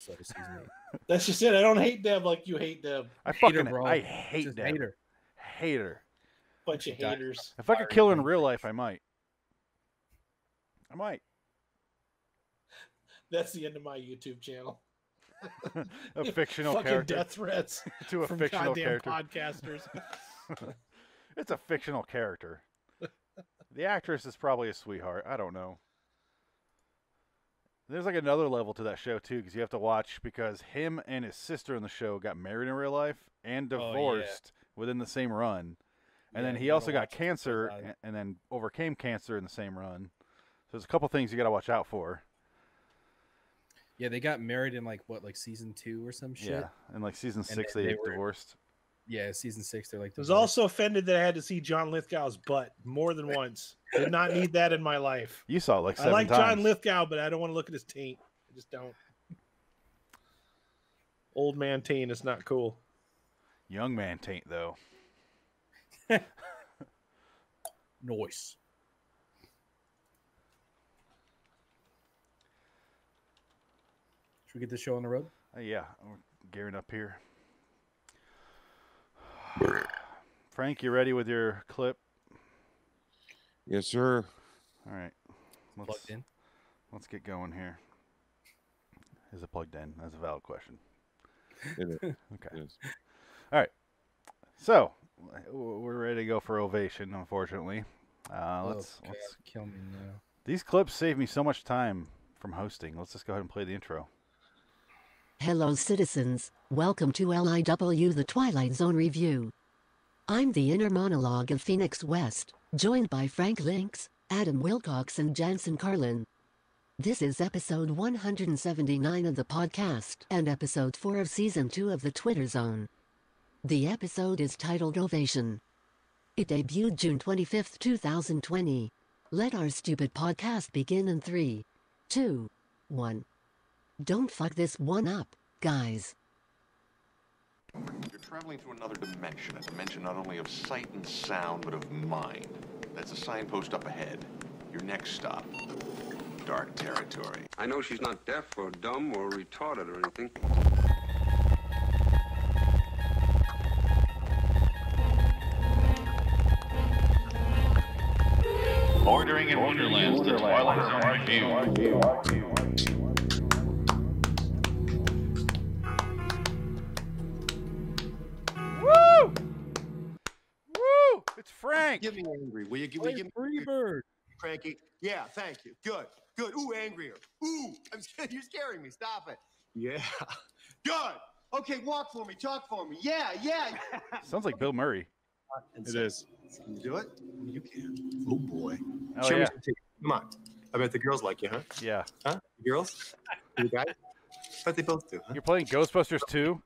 episode of season 8. That's just it. I don't hate Deb like you hate Deb. I Hate her, fucking bro. I hate Just Deb. hate her. Hate her. Bunch of haters. If I could kill her in real life, I might. I might. That's the end of my YouTube channel. A fictional Fucking character. death threats to a from fictional goddamn character. podcasters. It's a fictional character. The actress is probably a sweetheart. I don't know. There's like another level to that show too, because you have to watch because him and his sister in the show got married in real life and divorced within the same run, and then he also got cancer and then overcame cancer in the same run. So there's a couple things you got to watch out for. Yeah, they got married in like season 2 or some shit. Yeah, and like season 6 they were divorced. Yeah, season 6 they're like. I was also offended that I had to see John Lithgow's butt more than once. Did not need that in my life. You saw it like 7 I like times. John Lithgow, but I don't want to look at his taint. I just don't. Old man taint is not cool. Young man taint though. Noise. Should we get this show on the road? Yeah, we're gearing up here. Frank, you ready with your clip? Yes, sir. All right. Plugged in. Let's get going here. Is it plugged in? That's a valid question. It is. Okay. It is. All right. So we're ready to go for Ovation. Unfortunately, let's kill me now. These clips save me so much time from hosting. Let's just go ahead and play the intro. Hello citizens, welcome to LIW The Twilight Zone review. I'm the inner monologue of Phoenix West, joined by Frank Lynx, Adam Wilcox and Jansen Carlin. This is episode 179 of the podcast and episode 4 of season 2 of the Twitter Zone. The episode is titled Ovation. It debuted June 25th, 2020. Let our stupid podcast begin in 3, 2, 1. Don't fuck this one up, guys. You're traveling through another dimension, a dimension not only of sight and sound, but of mind. That's a signpost up ahead. Your next stop, dark territory. I know she's not deaf or dumb or retarded or anything. Loitering in Wonderland, the Twilight Zone review. Woo! Woo! It's Frank. Give me angry. Will you give me Freebird? Cranky? Yeah, thank you. Good. Good. Ooh, angrier. Ooh, you're scaring me. Stop it. Yeah. Good. Okay, walk for me. Talk for me. Yeah, yeah. Sounds like Bill Murray. It is. Can you do it? You can. Oh boy. Oh, Show me yeah. some teeth. Come on. I bet the girls like you, huh? Yeah. Huh? The girls? You guys? Bet they both do. Huh? You're playing Ghostbusters 2?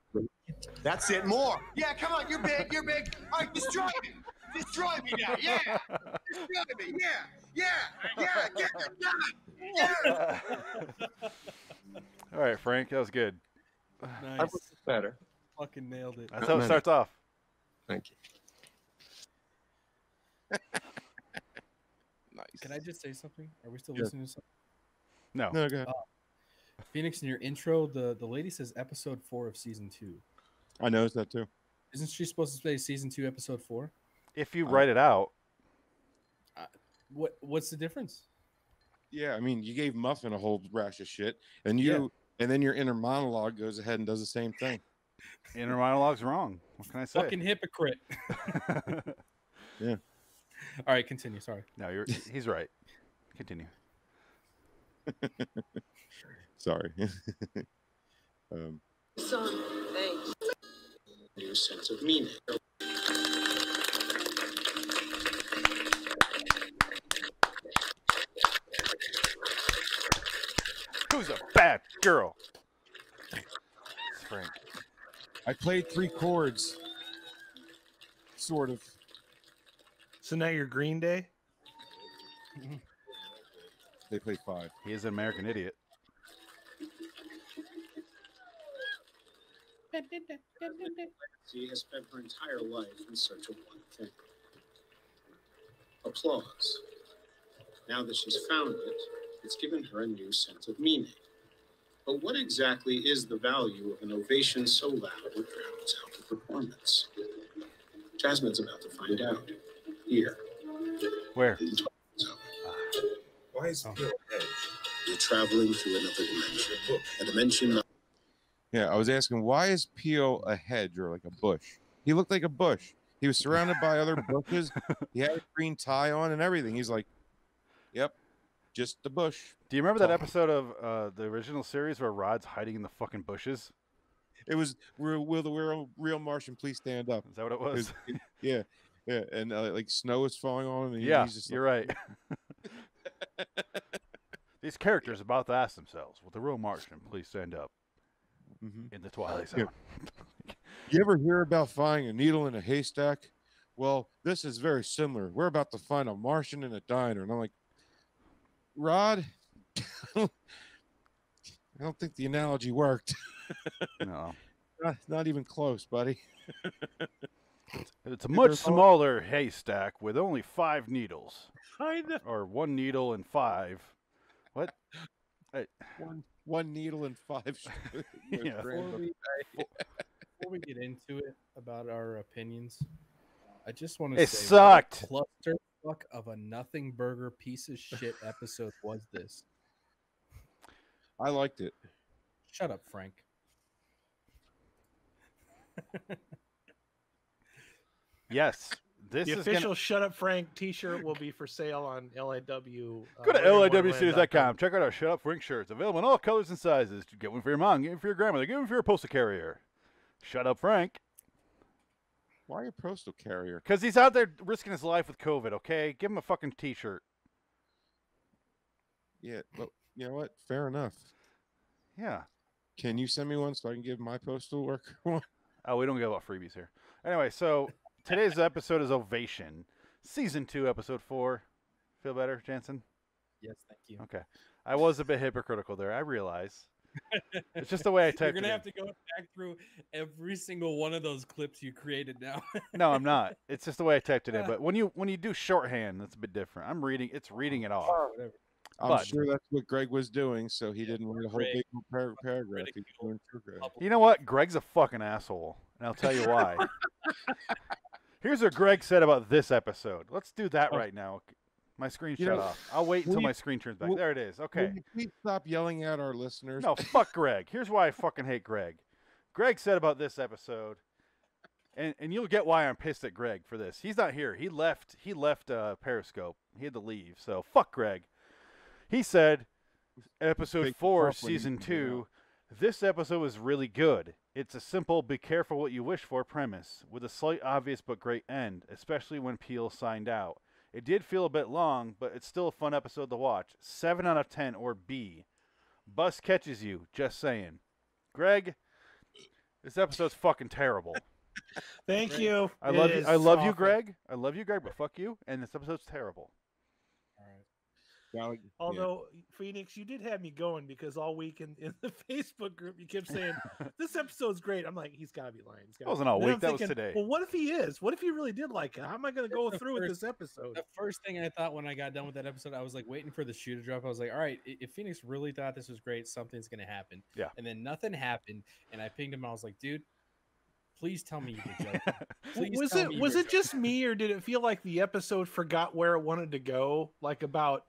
That's it. More. Yeah, come on. You're big. You're big. All right, destroy me. Destroy me now. Yeah. Destroy me. Yeah. Yeah. Yeah. Yeah. Yeah. Yeah. All right, Frank, that was good. Nice. I was better. Fucking nailed it. That's how it starts off. Thank you. Nice. Can I just say something? Are we still Yeah. listening to something? No. No, go ahead. Phoenix, in your intro, the lady says episode 4 of season 2. I noticed that too. Isn't she supposed to say season 2, episode 4? If you write it out, What's the difference? Yeah, I mean, you gave Muffin a whole rash of shit, and and then your inner monologue goes ahead and does the same thing. inner monologue's wrong. What can I say? Fucking hypocrite. Yeah. All right, continue. Sorry. No, he's right. Continue. Sorry. Son, thanks. New sense of meaning. Who's a bad girl? It's Frank. I played 3 chords. Sort of. So now you're Green Day? They played 5. He is an American idiot. She has spent her entire life in search of one thing. Applause. Now that she's found it, it's given her a new sense of meaning. But what exactly is the value of an ovation so loud it drowns out the performance? Jasmine's about to find out. Here. Where? Why is Peel a hedge? You're traveling through another dimension. A dimension. Yeah, I was asking, why is Peel a hedge or like a bush? He looked like a bush. He was surrounded by other bushes. He had a green tie on and everything. He's like, yep, just the bush. Do you remember that episode of the original series where Rod's hiding in the fucking bushes? It was, will the real Martian please stand up? Is that what it was? Yeah. Yeah, and like snow is falling on him. And yeah, he's just you're right. These characters about to ask themselves, will the real Martian please stand up in the Twilight Zone? Yeah. You ever hear about finding a needle in a haystack? Well, this is very similar. We're about to find a Martian in a diner. And I'm like, Rod, I don't think the analogy worked. No. Not even close, buddy. It's a much smaller haystack with only 5 needles. I know. Or 1 needle and 5. What? One needle and 5. Yeah. Before we get into it about our opinions, I just want to say, sucked. What clusterfuck of a nothing burger piece of shit episode was this? I liked it. Shut up, Frank. Yes. The official Shut Up Frank t-shirt will be for sale on LIW. Go to LIWseries.com. Check out our Shut Up Frank shirts. Available in all colors and sizes. Get one for your mom, get one for your grandmother, get one for your postal carrier. Shut Up Frank. Why your postal carrier? Because he's out there risking his life with COVID, okay? Give him a fucking t-shirt. Yeah, but you know what? Fair enough. Yeah. Can you send me one so I can give my postal worker one? Oh, we don't give out freebies here. Anyway, so today's episode is Ovation, Season 2, Episode 4. Feel better, Jansen? Yes, thank you. Okay. I was a bit hypocritical there. I realize. It's just the way I typed it. You're going to have to go back through every single one of those clips you created now. No, I'm not. It's just the way I typed it in. But when you do shorthand, that's a bit different. I'm reading. It's reading it off. I'm sure that's what Greg was doing, so he didn't write a whole big paragraph. He was doing paragraph. You know what? Greg's a fucking asshole, and I'll tell you why. Here's what Greg said about this episode. Let's do that right now. My screen shut off. I'll wait until my screen turns back. There it is. Okay. Please stop yelling at our listeners. No, fuck Greg. Here's why I fucking hate Greg. Greg said about this episode, and you'll get why I'm pissed at Greg for this. He's not here. He left Periscope. He had to leave. So fuck Greg. He said, episode 4, season 2, this episode was really good. It's a simple, be careful what you wish for premise, with a slight obvious but great end, especially when Peel signed out. It did feel a bit long, but it's still a fun episode to watch. 7 out of 10 or B. Bus catches you, just saying. Greg, this episode's fucking terrible. Thank you. I love you, Greg. I love you, Greg, but fuck you. And this episode's terrible. Although, Phoenix, you did have me going because all week in the Facebook group, you kept saying, this episode's great. I'm like, he's got to be lying. That wasn't all week. That was today. Well, what if he is? What if he really did like it? How am I going to go through with this episode? The first thing I thought when I got done with that episode, I was like waiting for the shoe to drop. I was like, all right, if Phoenix really thought this was great, something's going to happen. Yeah. And then nothing happened. And I pinged him. I was like, dude, please tell me you were joking. Was it just me, or did it feel like the episode forgot where it wanted to go? Like about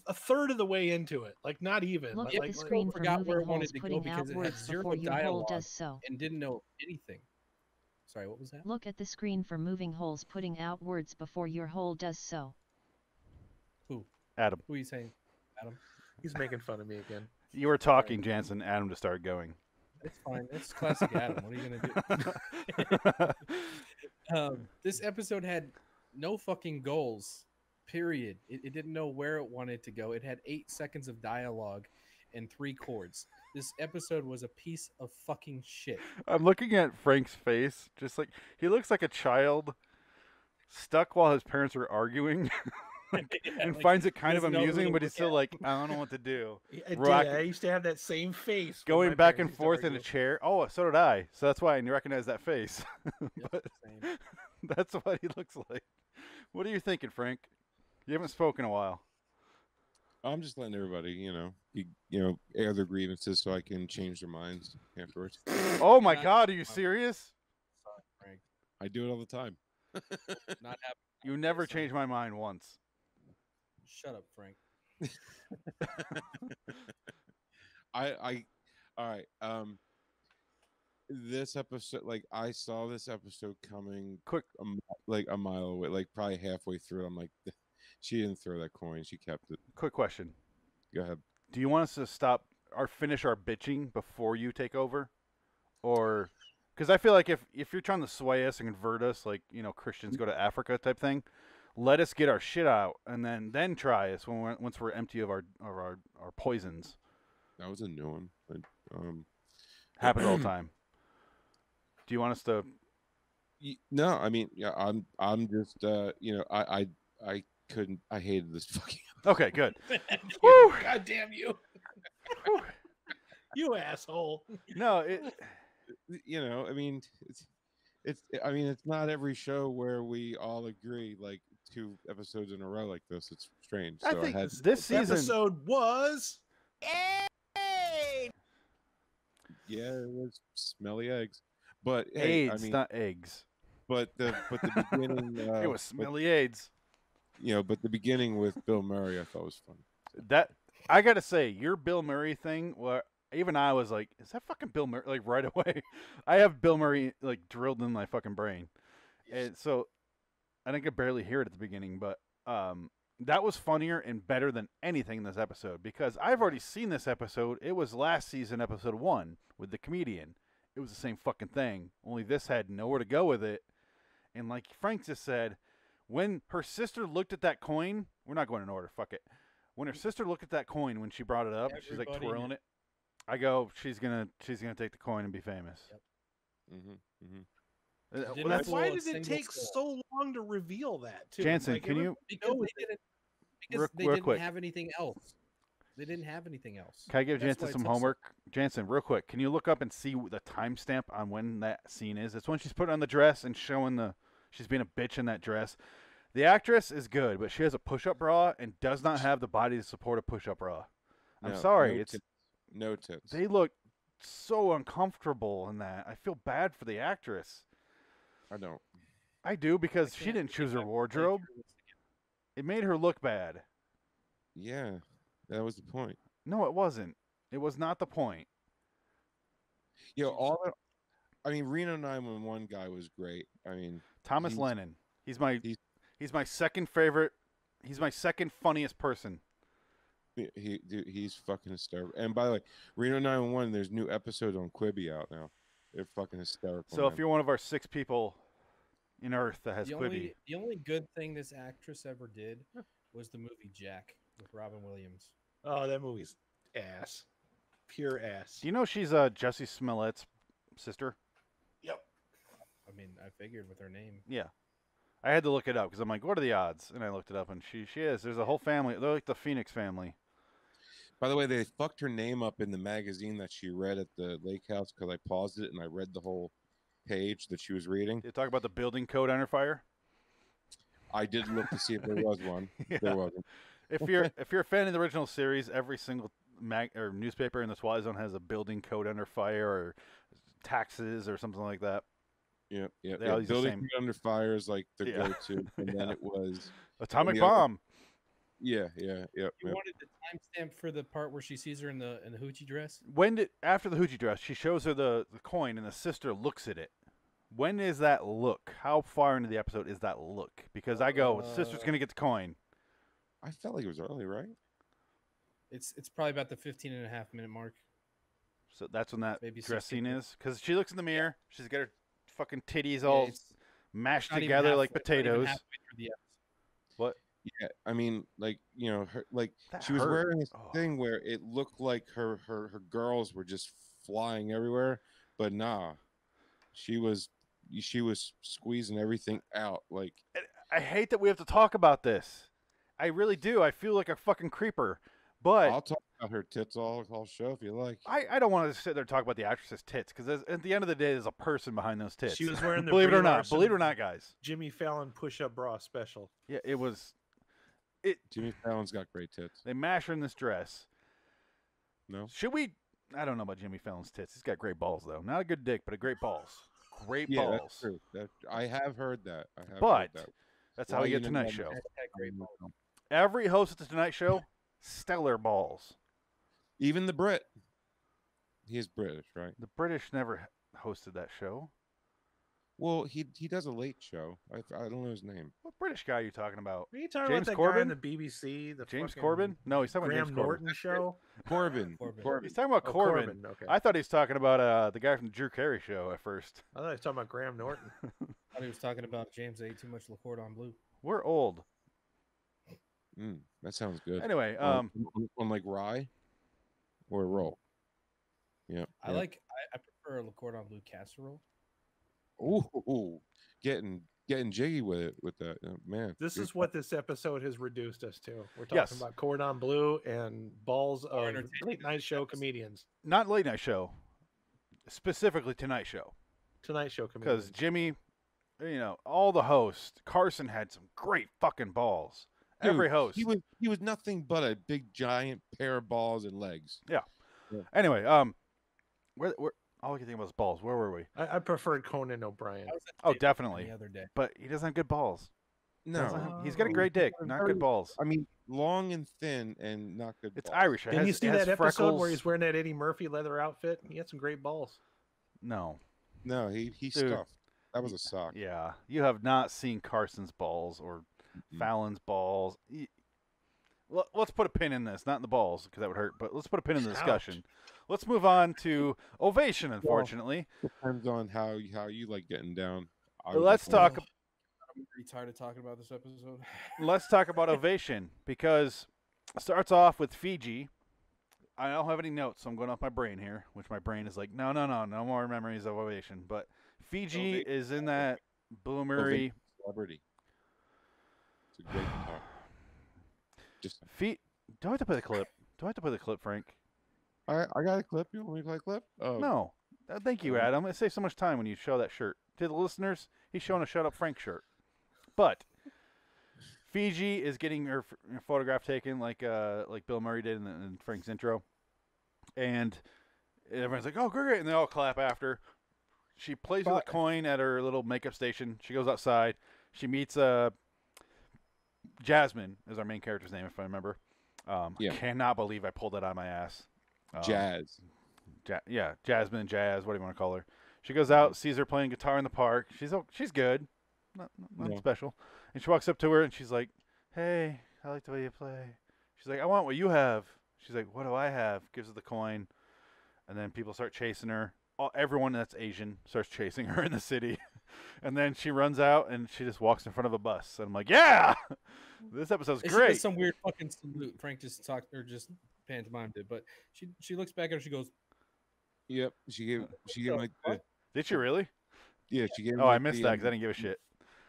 a third of the way into it, like not even. Look like, at the screen for forgot where it moving wanted holes, to go putting because out it had words zero before your hole dialogue does so. and didn't know anything. Sorry, what was that? Look at the screen for moving holes, putting out words before your hole does so. Who? Adam. Who are you saying? Adam? He's making fun of me again. You were talking, Jansen. Adam to start going. It's fine. It's classic Adam. What are you gonna do? This episode had no fucking goals. Period. It didn't know where it wanted to go. It had 8 seconds of dialogue and 3 chords. This episode was a piece of fucking shit. I'm looking at Frank's face, just like he looks like a child stuck while his parents are arguing. And finds it kind of amusing, but he's still like, I don't know what to do. I used to have that same face. Going back and forth in a chair. Oh, so did I. So that's why I recognize that face. But that's what he looks like. What are you thinking, Frank? You haven't spoken in a while. I'm just letting everybody, air their grievances so I can change their minds afterwards. Oh my God, are you serious? Sorry, Frank. I do it all the time. Not happy. You never change my mind once. Shut up, Frank. All right. This episode, like, I saw this episode coming quick, like a mile away, like probably halfway through. I'm like, she didn't throw that coin; she kept it. Quick question. Go ahead. Do you want us to stop or finish our bitching before you take over, or because I feel like if you're trying to sway us and convert us, like Christians go to Africa type thing, let us get our shit out and then try us once we're empty of our poisons. That was a new one. Happens all the time. Do you want us to? No, I mean, yeah, I'm just, I couldn't. I hated this fucking. Okay, good. Woo! God damn you! You asshole. No, I mean, it's not every show where we all agree like 2 episodes in a row like this. It's strange. So I think this season episode was. Yeah, it was smelly eggs, but hey, AIDS, not eggs. But the beginning, it was smelly AIDS. But the beginning with Bill Murray, I thought was fun. That I gotta say, your Bill Murray thing, where even I was like, "Is that fucking Bill Murray?" Like right away, I have Bill Murray like drilled in my fucking brain, and so I think I barely hear it at the beginning, but that was funnier and better than anything in this episode because I've already seen this episode. It was last season, episode 1 with the comedian. It was the same fucking thing, only this had nowhere to go with it. And like Frank just said, when her sister looked at that coin, we're not going in order, fuck it. When her sister looked at that coin when she brought it up, she's like twirling it. I go, she's gonna take the coin and be famous. Yep. Why did it take so long to reveal that? Too? Jansen, can you? Because they didn't have anything else. They didn't have anything else. Can I give Jansen some homework? Jansen, real quick, can you look up and see the timestamp on when that scene is? It's when she's putting on the dress and showing she's being a bitch in that dress. The actress is good, but she has a push-up bra and does not have the body to support a push-up bra. I'm sorry, no tits. They look so uncomfortable in that. I feel bad for the actress. I don't. I do because she didn't choose her wardrobe. It made her look bad. Yeah, that was the point. No, it wasn't. It was not the point. Reno 911 guy was great. I mean, Thomas Lennon. He's my second favorite. He's my second funniest person. He's fucking hysterical. And by the way, Reno 911, there's new episodes on Quibi out now. They're fucking hysterical. So if you're one of our 6 people in Earth that has Quibi. The only good thing this actress ever did was the movie Jack with Robin Williams. Oh, that movie's ass. Pure ass. Do you know she's Jussie Smollett's sister? Yep. I mean, I figured with her name. Yeah. I had to look it up because I'm like, what are the odds? And I looked it up, and she is. There's a whole family. They're like the Phoenix family. By the way, they fucked her name up in the magazine that she read at the lake house because I paused it and I read the whole page that she was reading. They talk about the building code under fire. I did look to see if there was one. Yeah. There wasn't. If you're a fan of the original series, every single newspaper in the Twilight Zone has a building code under fire or taxes or something like that. Yeah. Building code under fire is like the go-to, and then it was atomic bomb. Yeah. You wanted the timestamp for the part where she sees her in the hoochie dress? After the hoochie dress, she shows her the coin, and the sister looks at it. When is that look? How far into the episode is that look? Because I go, sister's gonna get the coin. I felt like it was early, right? It's probably about the 15.5-minute mark. So that's when that Maybe dress 16 scene is. Because she looks in the mirror, she's got her fucking titties all mashed together like potatoes. What? Yeah, I mean, like, her, like that she was hurt. wearing this thing where it looked like her girls were just flying everywhere, but nah, she was squeezing everything out. Like, I hate that we have to talk about this. I really do. I feel like a fucking creeper. But I'll talk about her tits all show if you like. I don't want to sit there and talk about the actress's tits because at the end of the day, there's a person behind those tits. She was wearing the believe it or not, guys. Jimmy Fallon push-up bra special. Yeah, it was. Jimmy Fallon's got great tits. They mash her in this dress. No? Should we? I don't know about Jimmy Fallon's tits. He's got great balls, though. Not a good dick, but a great balls. Great Yeah, balls. that's true. I have heard that. But that's how we get Tonight Show. Every host at the Tonight Show, stellar balls. Even the Brit. He is British, right? The British never hosted that show. Well, he does a late show. I don't know his name. What British guy are you talking about? Are you talking James about that Corbyn? guy on the BBC? The James fucking Corbyn? No, he's talking Graham about James Norton Corbyn. show. Corbyn. He's talking about Corbyn. Corbyn, okay. I thought he was talking about the guy from the Drew Carey show at first. I thought he was talking about Graham Norton. I thought he was talking about James ate too much Le Cordon Bleu. We're old. That sounds good. Anyway, on like rye or a roll. Yeah. I prefer a Le Cordon Bleu casserole. Ooh, getting jiggy with that, man. This is what this episode has reduced us to. We're talking about Cordon Bleu and balls of late night show comedians. Not late night show, specifically Tonight Show. Tonight Show comedians. Because Jimmy, all the hosts. Carson had some great fucking balls. Dude, Every host. He was nothing but a big giant pair of balls and legs. Yeah. Anyway, where all I can think about is balls. Where were we? I preferred Conan O'Brien. Oh, definitely. The other day. But he doesn't have good balls. No, he's got a great dick, not good balls. I mean, long and thin and not good. It's balls. Irish. Didn't you see that episode where he's wearing that Eddie Murphy leather outfit? He had some great balls. No, he stuffed. That was a sock. Yeah, you have not seen Carson's balls or Fallon's balls. Let's put a pin in this, not in the balls because that would hurt. But let's put a pin in the discussion. Let's move on to Ovation. Unfortunately, depends on how you like getting down. Let's talk. I'm pretty tired of talking about this episode. Let's talk about Ovation because it starts off with Fiji. I don't have any notes, so I'm going off my brain here, which my brain is like, no more memories of Ovation. But Fiji is in that bloomery celebrity. It's a great talk. Do I have to play the clip? Do I have to play the clip, Frank? I got a clip. You want me to play a clip? Oh. No. Thank you, Adam. It saves so much time when you show that shirt. To the listeners, he's showing a Shut Up Frank shirt. But Fiji is getting her photograph taken like Bill Murray did in Frank's intro. And everyone's like, oh, great. And they all clap after. She plays with a coin at her little makeup station. She goes outside. She meets Jasmine is our main character's name, if I remember. I cannot believe I pulled that out of my ass. Jazz. Jasmine and Jazz, what do you want to call her? She goes out, sees her playing guitar in the park. She's good. Not special. And she walks up to her and she's like, hey, I like the way you play. She's like, I want what you have. She's like, what do I have? Gives her the coin. And then people start chasing her. Everyone that's Asian starts chasing her in the city. And then she runs out and she just walks in front of a bus. And I'm like, yeah! This episode's great. It's some weird fucking salute. Frank just talked or just pantomimed it, but she looks back at her, she goes, yep. She gave like the, did she really? Yeah, she gave. Oh, I missed that because I didn't give a shit.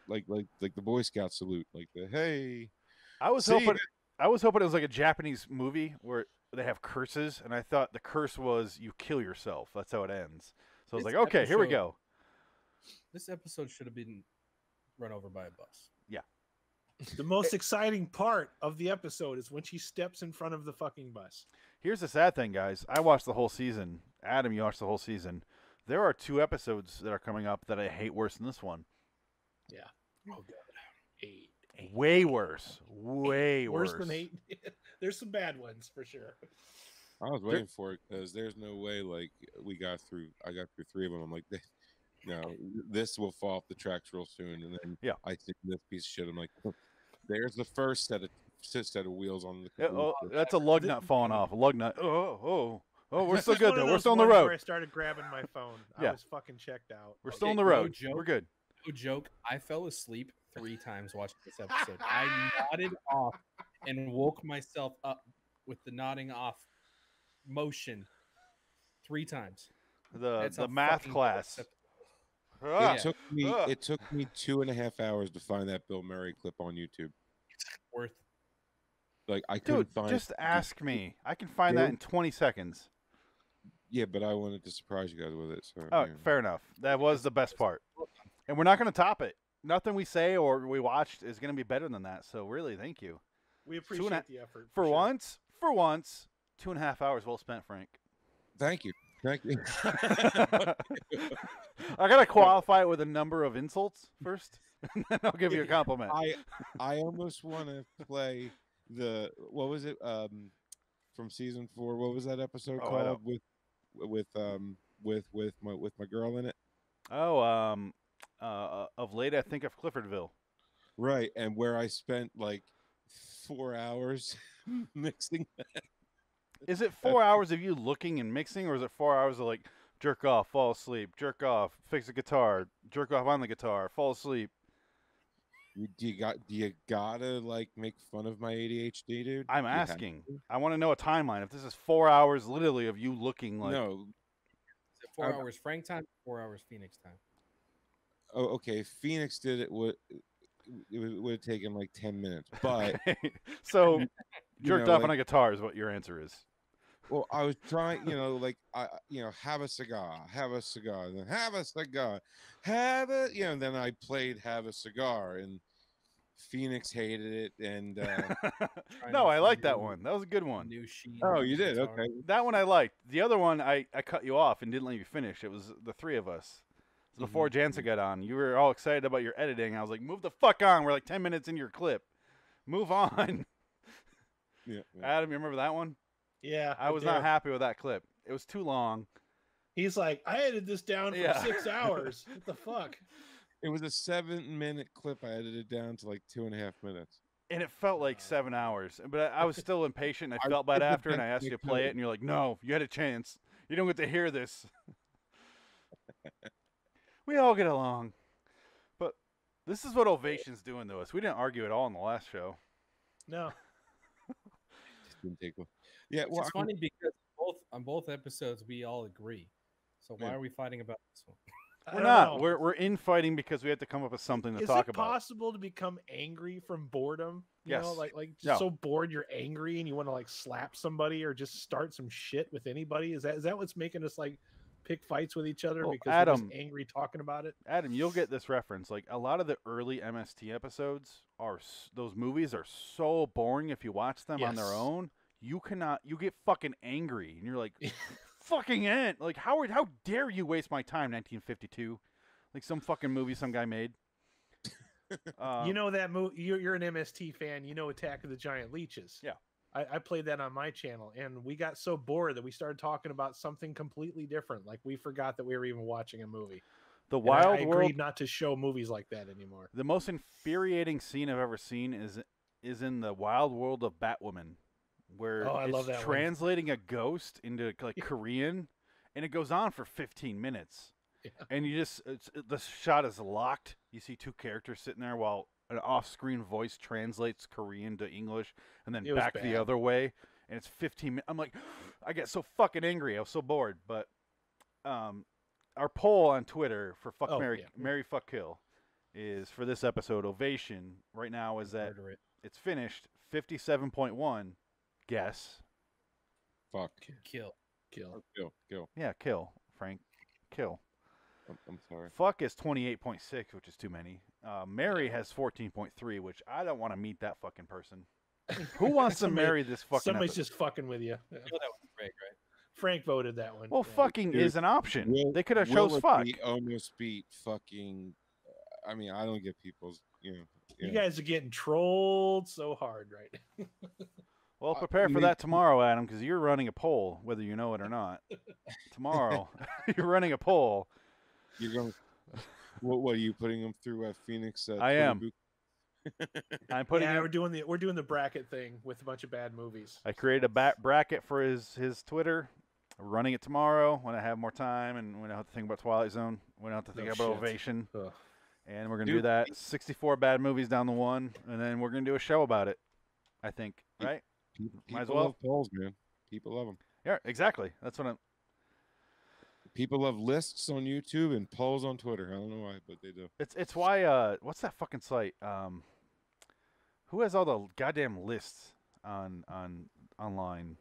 Like the Boy Scout salute, like the hey. I was hoping it was like a Japanese movie where they have curses, and I thought the curse was you kill yourself. That's how it ends. So I was like, okay, here we go. This episode should have been run over by a bus. Yeah. The most exciting part of the episode is when she steps in front of the fucking bus. Here's the sad thing, guys. I watched the whole season. Adam, you watched the whole season. There are 2 episodes that are coming up that I hate worse than this one. Yeah. Oh, God. 8. Way worse. Way worse. Worse than 8. There's some bad ones for sure. I was waiting for it because there's no way like I got through 3 of them. I'm like, no, this will fall off the tracks real soon. And then I think this piece of shit. I'm like, there's the first set of wheels on the. That's a lug nut falling off. A lug nut. Oh, we're still good though. We're still on the road. Where I started grabbing my phone. I was fucking checked out. We're still on the road. We're good. No joke. I fell asleep 3 times watching this episode. I nodded off and woke myself up with the nodding off motion 3 times. The math class. It took me 2.5 hours to find that Bill Murray clip on YouTube. Worth. Like I couldn't find. Just ask me. I can find that in 20 seconds. Yeah, but I wanted to surprise you guys with it. So, fair enough. That was the best part, and we're not going to top it. Nothing we say or we watched is going to be better than that. So really, thank you. We appreciate the effort. For once, 2.5 hours well spent, Frank. Thank you. Thank you. I gotta qualify it with a number of insults first, and then I'll give you a compliment. I almost want to play what was it from season 4? What was that episode called with my girl in it? Oh, of late I think of Cliffordville. Right, and where I spent like 4 hours mixing that. Is it 4 hours of you looking and mixing, or is it 4 hours of like jerk off, fall asleep, jerk off, fix the guitar, jerk off on the guitar, fall asleep? Do you gotta like make fun of my ADHD, dude? I'm asking. I want to know a timeline. If this is 4 hours literally of you looking like no, is it 4 hours Frank time, 4 hours Phoenix time? Oh, okay. If Phoenix did it would have taken like 10 minutes, but so jerked off on a guitar is what your answer is. Well, I was trying, have a cigar, then have a cigar, and then I played have a cigar, and Phoenix hated it, and no, I like that one. That was a good one. Oh, you did? Okay. That one I liked. The other one I cut you off and didn't let you finish. It was the three of us. Before Jansen got on, you were all excited about your editing. I was like, "Move the fuck on! We're like 10 minutes into your clip. Move on." Yeah. Adam, you remember that one? Yeah. I was not happy with that clip. It was too long. He's like, I edited this down for 6 hours. What the fuck? It was a 7-minute clip. I edited down to like 2.5 minutes. And it felt like 7 hours. But I was still impatient. I felt bad after, and I asked you to play it, and you're like, "No, you had a chance. You don't get to hear this." We all get along. But this is what Ovation's doing to us. We didn't argue at all in the last show. No. Yeah, well, it's funny because on both episodes we all agree. So why are we fighting about this one? We're not. We're infighting because we have to come up with something to talk about. Is it possible to become angry from boredom? You know, like No. so bored you're angry and you want to like slap somebody or just start some shit with anybody? Is that what's making us like pick fights with each other because we're just angry talking about it? Adam, you'll get this reference. Like a lot of the early MST episodes those movies are so boring if you watch them on their own. You get fucking angry and you're like, fucking end. Like how dare you waste my time? 1952, like some fucking movie some guy made. You know that movie. You're an MST fan. You know Attack of the Giant Leeches. Yeah. I played that on my channel, and we got so bored that we started talking about something completely different. Like we forgot that we were even watching a movie. The Wild I World. agreed not to show movies like that anymore. The most infuriating scene I've ever seen is in the Wild World of Batwoman, where I love that translating a ghost into like Korean, and it goes on for 15 minutes. Yeah. And the shot is locked. You see two characters sitting there while an off-screen voice translates Korean to English and then back the other way, and it's 15 minutes. I'm like, I get so fucking angry. I was so bored. But our poll on Twitter for Marry Fuck Kill is for this episode. Ovation right now is at it's finished 57.1. Guess. Fuck. Kill. Yeah, kill. Frank, kill. I'm sorry. Fuck is 28.6, which is too many. Mary has 14.3, which I don't want to meet that fucking person. Who wants to marry this fucking? Somebody's just fucking with you. That was Frank, right? Frank voted that one. Well, fucking is an option. They could have chose fuck. Almost beat fucking. I mean, I don't get people's. You guys are getting trolled so hard right now. Well, prepare for that tomorrow, Adam, because you're running a poll, whether you know it or not. Tomorrow, you're running a poll. You're going. What are you putting them through at Phoenix? I am. I'm putting. Yeah, we're doing the bracket thing with a bunch of bad movies. I created a bracket for his Twitter. We're running it tomorrow when I have more time and when I don't have to think about Twilight Zone. When I don't have to think about Ovation. Ugh. And we're gonna do that. 64 bad movies down the one, and then we're gonna do a show about it. I think, right? Might as well. Love polls, man. People love them. Yeah, exactly. That's what I'm. People love lists on YouTube and polls on Twitter. I don't know why, but they do. It's why. What's that fucking site? Who has all the goddamn lists on online?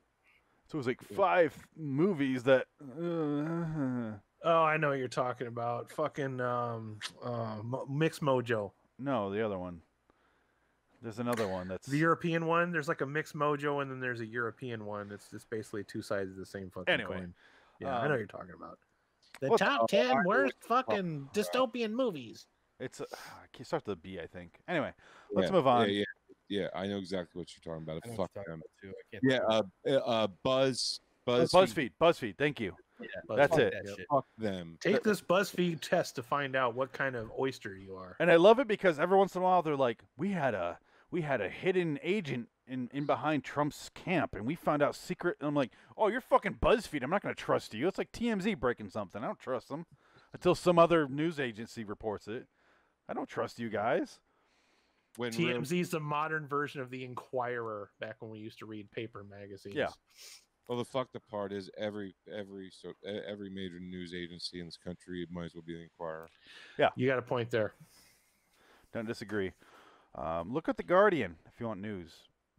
So it was like 5 movies that. Oh, I know what you're talking about. Fucking Mix Mojo. No, the other one. There's another one that's the European one. There's like a mixed mojo, and then there's a European one. It's just basically two sides of the same fucking coin. Yeah, I know what you're talking about. The top 10 worst fucking dystopian movies. It's I start with the B, I think. Anyway, let's move on. Yeah, I know exactly what you're talking about. Fuck them. BuzzFeed. Thank you. Yeah, that's it. Fuck them. Take this BuzzFeed test to find out what kind of oyster you are. And I love it because every once in a while they're like, we had a hidden agent in behind Trump's camp, and we found out secret. And I'm like, oh, you're fucking BuzzFeed. I'm not going to trust you. It's like TMZ breaking something. I don't trust them until some other news agency reports it. I don't trust you guys. When TMZ is the modern version of the Inquirer back when we used to read paper magazines. Yeah. Well, the fucked up part is every major news agency in this country might as well be the Inquirer. Yeah, you got a point there. Don't disagree. Look at the Guardian if you want news.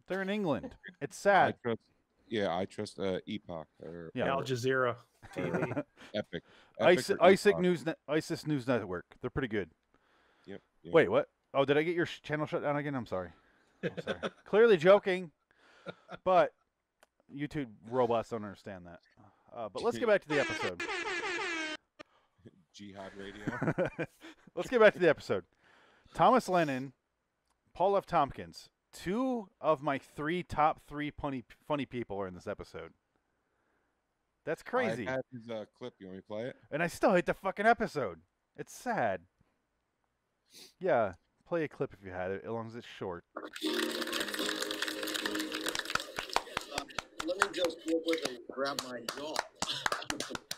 They're in England. It's sad. I trust Epoch or Al Jazeera TV. Epic. ISIS News Network. They're pretty good. Yep. Wait, what? Oh, did I get your channel shut down again? I'm sorry. Clearly joking, but YouTube robots don't understand that. But let's get back to the episode. Jihad Radio. Let's get back to the episode. Thomas Lennon, Paul F. Tompkins, two of my top three funny people are in this episode. That's crazy. I have his clip. You want me to play it? And I still hate the fucking episode. It's sad. Yeah, play a clip if you had it, as long as it's short. Let me just real quickly grab my jaw.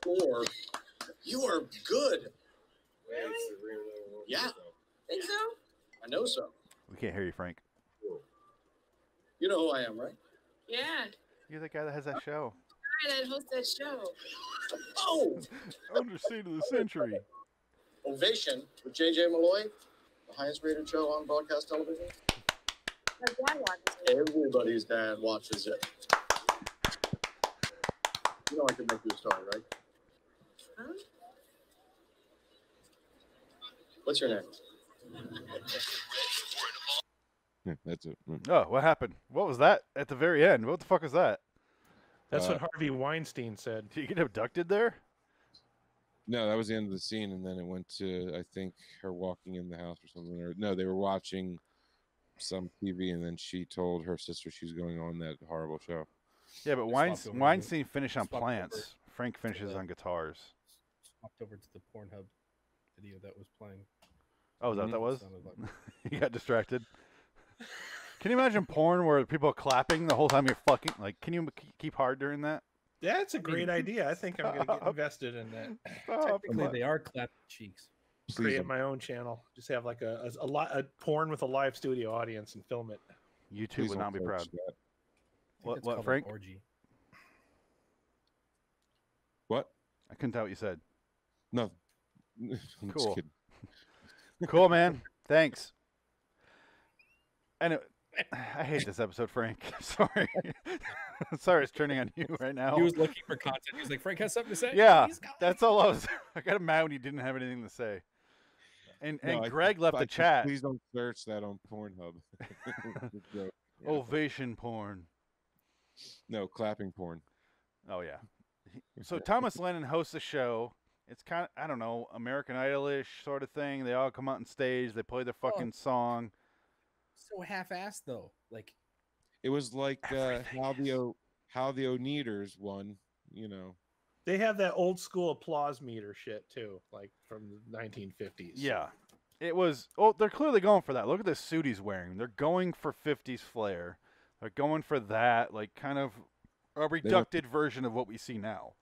Or you are good. Really? Yeah. Think so? I know so. We can't hear you, Frank. You know who I am, right? Yeah. You're the guy that has that show. That hosts that show. Oh! Understate of the century. Ovation with J.J. Malloy, the highest rated show on broadcast television. My dad watches it. Everybody's dad watches it. You know I can make you a star, right? Huh? What's your name? That's it. Oh, what happened? What was that at the very end? What the fuck was that? That's what Harvey Weinstein said. Did you get abducted there? No, that was the end of the scene, and then it went to, I think, her walking in the house or something. Or no, they were watching some TV, and then she told her sister she's going on that horrible show. Yeah, but Weinstein finished on plants. Frank finishes on guitars. Swapped over to the Pornhub video that was playing. Oh, is that what that was? You got distracted. Can you imagine porn where people are clapping the whole time you're fucking? Like, can you keep hard during that? Yeah, it's a great idea. I think I'm going to get invested in that. Technically, they are clapping cheeks. Create my own channel. Just have like a porn with a live studio audience and film it. YouTube would not be proud. What, Frank? Orgy. What? I couldn't tell what you said. No. Cool. Cool, man. Thanks. And I hate this episode, Frank. Sorry. Sorry, it's turning on you right now. He was looking for content. He was like, Frank has something to say? Yeah, that's all I was. I got him mad when he didn't have anything to say. And Greg left the chat. Please don't search that on Pornhub. Ovation porn. No, clapping porn. Oh, yeah. So Thomas Lennon hosts a show. It's kind of, I don't know, American Idol-ish sort of thing. They all come out on stage. They play their fucking song. So half-assed, though. Like, it was like how the Oneaters won, you know. They have that old school applause meter shit, too, like from the 1950s. Yeah. It was, oh, they're clearly going for that. Look at the suit he's wearing. They're going for 50s flair. They're going for that, like, kind of a reducted version of what we see now.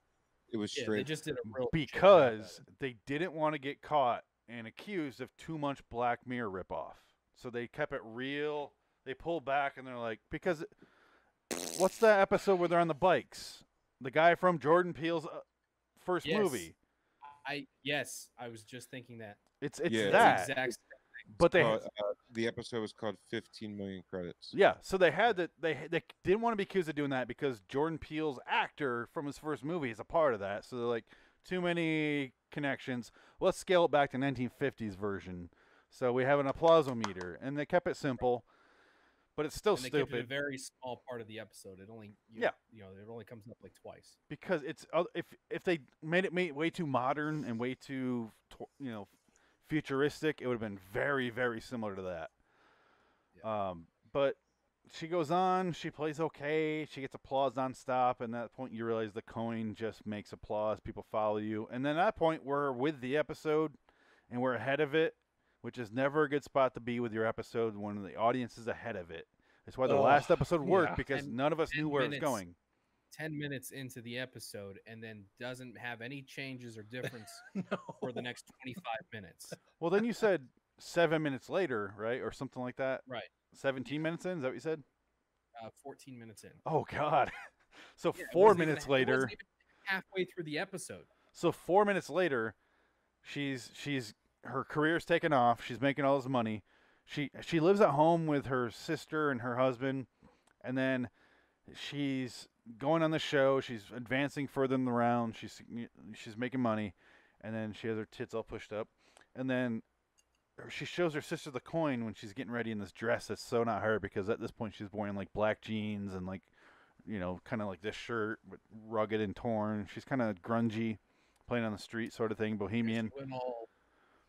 It was straight. They just did a real because they didn't want to get caught and accused of too much Black Mirror ripoff. So they kept it real. They pulled back and they're like, because what's that episode where they're on the bikes? The guy from Jordan Peele's first movie. Yes, I was just thinking that. It's yeah, that. Exact but they the episode was called 15 Million Credits. Yeah, so they had that. They didn't want to be accused of doing that because Jordan Peele's actor from his first movie is a part of that. So they're like, too many connections. Let's scale it back to 1950s version. So we have an applausometer, and they kept it simple. But it's still and they kept it a stupid. very small part of the episode. It only Yeah. you know, it only comes up like twice. Because it's if they made it way too modern and way too futuristic, it would have been very, very similar to that. Yeah. But she goes on, she plays okay, she gets applause nonstop, and at that point you realize the coin just makes applause, people follow you, and then at that point we're with the episode and we're ahead of it, which is never a good spot to be with your episode when the audience is ahead of it. That's why the last episode worked, because none of us knew where it was going. 10 minutes into the episode and then doesn't have any changes or difference for the next 25 minutes. Well, then you said 7 minutes later, right? Or something like that? Right. 17 minutes in? Is that what you said? 14 minutes in. Oh, God. So Yeah, 4 minutes later. It wasn't even halfway through the episode. So 4 minutes later, her career's taken off. She's making all this money. She lives at home with her sister and her husband, and then she's going on the show. She's advancing further in the round. She's making money, and then she has her tits all pushed up, and then she shows her sister the coin when she's getting ready in this dress that's so not her, because at this point she's wearing like black jeans and like, kind of like this shirt, but rugged and torn. She's kind of grungy, playing on the street sort of thing, bohemian.